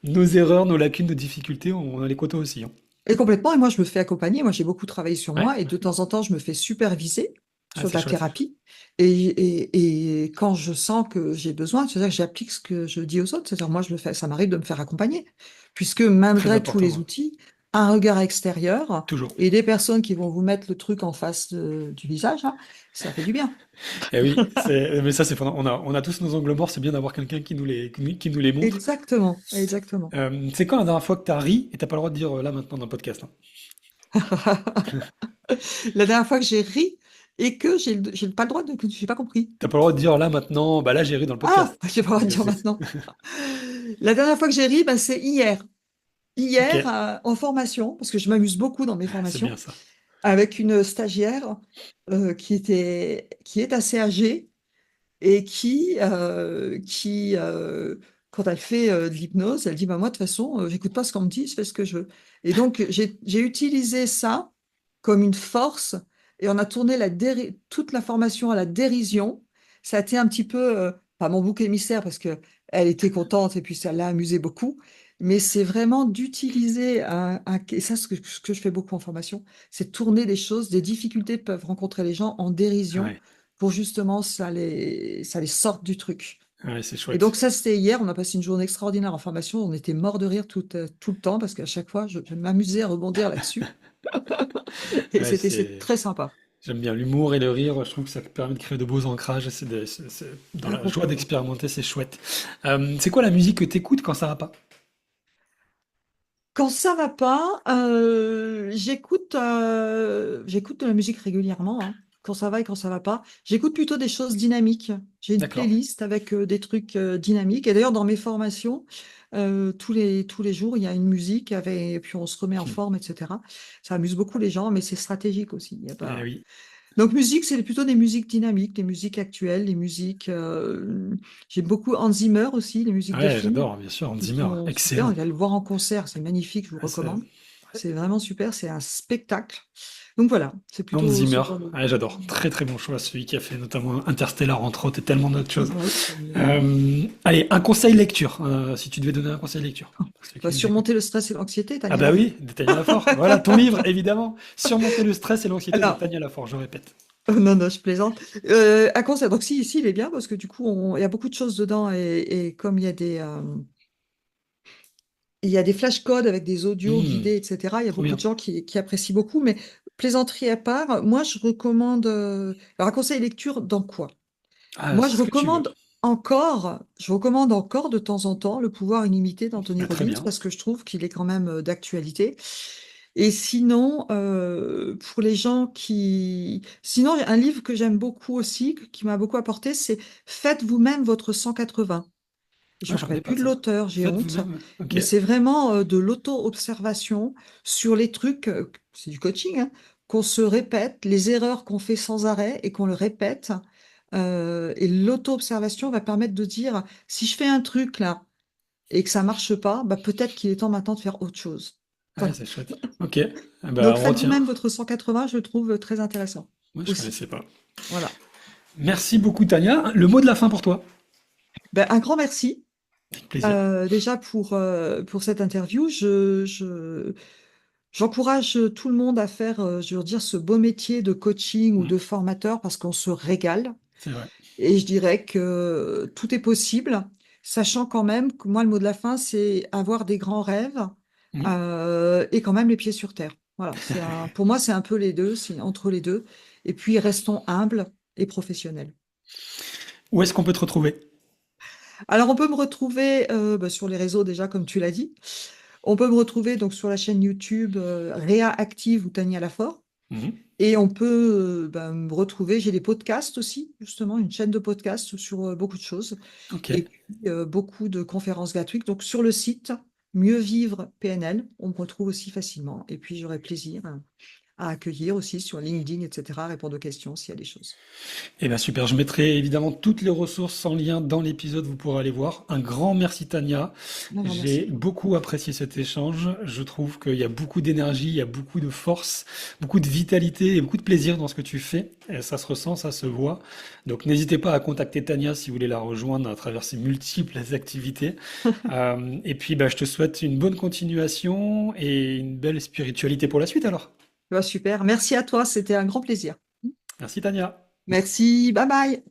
nos erreurs, nos lacunes, nos difficultés, on a les quotas aussi, hein. Et complètement, et moi je me fais accompagner, moi j'ai beaucoup travaillé sur Ouais, moi et de temps en temps je me fais superviser ah, sur de c'est la chouette, thérapie et quand je sens que j'ai besoin, c'est-à-dire que j'applique ce que je dis aux autres, c'est-à-dire moi je le fais, ça m'arrive de me faire accompagner, puisque très malgré tous important, les ouais. outils, un regard extérieur Toujours. et des personnes qui vont vous mettre le truc en face du visage, hein, ça fait du bien. Et oui, mais ça c'est on a tous nos angles morts, c'est bien d'avoir quelqu'un qui nous les montre. Exactement, exactement. C'est quand la dernière fois que t'as ri et t'as pas le droit de dire là maintenant dans le podcast, hein. La dernière fois que j'ai ri et que j'ai pas le droit de, que j'ai pas compris. T'as pas le droit de dire là maintenant, bah là j'ai ri dans le Ah, podcast. j'ai pas le droit de dire maintenant. La dernière fois que j'ai ri, ben, c'est hier. Ok, Hier, en formation, parce que je m'amuse beaucoup dans mes c'est bien formations, ça. avec une stagiaire qui est assez âgée et qui quand elle fait de l'hypnose, elle dit, bah, moi, de toute façon, j'écoute pas ce qu'on me dit, je fais ce que je veux. Et donc, j'ai utilisé ça comme une force et on a tourné toute la formation à la dérision. Ça a été un petit peu, pas mon bouc émissaire parce que elle était contente et puis ça l'a amusé beaucoup. Mais c'est vraiment d'utiliser et ça, ce que je fais beaucoup en formation, c'est tourner des choses, des difficultés que peuvent rencontrer les gens en dérision Ouais, pour justement ça les sorte du truc. ouais, c'est Et donc chouette. ça, c'était hier, on a passé une journée extraordinaire en formation, on était mort de rire tout le temps parce qu'à chaque fois, je m'amusais à rebondir là-dessus. Et Ouais, c'est très sympa. j'aime bien l'humour et le rire. Je trouve que ça permet de créer de beaux ancrages. Dans Ah, la joie complètement. d'expérimenter, c'est chouette. C'est quoi la musique que t'écoutes quand ça va pas? Quand ça va pas, j'écoute de la musique régulièrement, hein, quand ça va et quand ça va pas. J'écoute plutôt des choses dynamiques. J'ai une D'accord. playlist avec des trucs dynamiques. Et d'ailleurs, dans mes formations, tous les jours, il y a une musique et puis on se remet en Hmm. forme, etc. Ça amuse beaucoup les gens, mais c'est stratégique aussi. Il y a Eh pas... oui. Donc musique, c'est plutôt des musiques dynamiques, des musiques actuelles, des musiques. J'aime beaucoup Hans Zimmer aussi, les musiques de Ouais, films j'adore, bien sûr, Hans qui Zimmer. sont super. On Excellent. va le voir en concert, c'est magnifique, je vous Ouais, recommande. C'est vraiment super, c'est un spectacle. Donc voilà, c'est Hans plutôt ce Zimmer. genre de. Ouais, j'adore. Très très bon choix. Celui qui a fait notamment Interstellar, entre autres, et tellement d'autres choses. Oui, absolument. Allez, un conseil lecture. Si tu devais donner un conseil lecture. Pour ceux Bah, qui nous écoutent. surmonter le stress et l'anxiété, Ah Tania bah Lafort. oui, de Tania Lafort. Voilà, ton livre, évidemment. Surmonter le stress et l'anxiété de Alors, Tania Lafort, je répète. non, non, je plaisante. Un conseil, donc si, ici, il est bien parce que du coup, il y a beaucoup de choses dedans et comme il y a des flashcodes avec des audios Hmm, guidés, etc. Il y a trop beaucoup bien. de gens qui apprécient beaucoup, mais plaisanterie à part, moi, je recommande. Alors, un conseil lecture dans quoi? Ah, Moi, c'est ce que tu veux. je recommande encore de temps en temps Le pouvoir illimité d'Anthony Bah, très Robbins bien. parce que je trouve qu'il est quand même d'actualité. Et sinon, pour les gens sinon, un livre que j'aime beaucoup aussi, qui m'a beaucoup apporté, c'est Faites vous-même votre 180. Je Ah, me j'en ai rappelle pas plus de de ça. l'auteur, j'ai Faites honte, vous-même. Ok. mais c'est vraiment de l'auto-observation sur les trucs, c'est du coaching, hein, qu'on se répète, les erreurs qu'on fait sans arrêt et qu'on le répète. Et l'auto-observation va permettre de dire, si je fais un truc là et que ça marche pas, bah, peut-être qu'il est temps maintenant de faire autre chose. Ouais, Voilà. c'est chouette. Ok. Ah bah, Donc on faites retient. vous-même votre 180, je le trouve très intéressant Moi, je aussi. connaissais pas. Voilà. Merci beaucoup, Tania. Le mot de la fin pour toi. Ben, un grand merci. Avec plaisir. Déjà pour cette interview, j'encourage tout le monde à faire, je veux dire, ce beau métier de coaching ou Hmm, de formateur parce qu'on se régale. c'est vrai. Et je dirais que tout est possible, sachant quand même que moi, le mot de la fin, c'est avoir des grands rêves Hmm. et quand même les pieds sur terre. Voilà, pour moi, c'est un peu les deux, c'est entre les deux. Et puis, restons humbles et professionnels. Où est-ce qu'on peut te retrouver? Alors, on peut me retrouver bah, sur les réseaux déjà, comme tu l'as dit. On peut me retrouver donc sur la chaîne YouTube Réa Active ou Tania Lafort. Mhm. Et on peut bah, me retrouver, j'ai des podcasts aussi, justement, une chaîne de podcasts sur beaucoup de choses. Ok. Et puis beaucoup de conférences gratuites. Donc sur le site Mieux Vivre PNL, on me retrouve aussi facilement. Et puis j'aurai plaisir à accueillir aussi sur LinkedIn, etc., répondre aux questions s'il y a des choses. Eh bien super, je mettrai évidemment toutes les ressources en lien dans l'épisode, vous pourrez aller voir. Un grand merci Tania, Non, non, j'ai merci. beaucoup apprécié cet échange, je trouve qu'il y a beaucoup d'énergie, il y a beaucoup de force, beaucoup de vitalité et beaucoup de plaisir dans ce que tu fais, et ça se ressent, ça se voit. Donc n'hésitez pas à contacter Tania si vous voulez la rejoindre à travers ses multiples activités. Et puis bah, je te souhaite une bonne continuation et une belle spiritualité pour la suite alors. Bah, super. Merci à toi. C'était un grand plaisir. Merci Tania. Merci. Bye bye.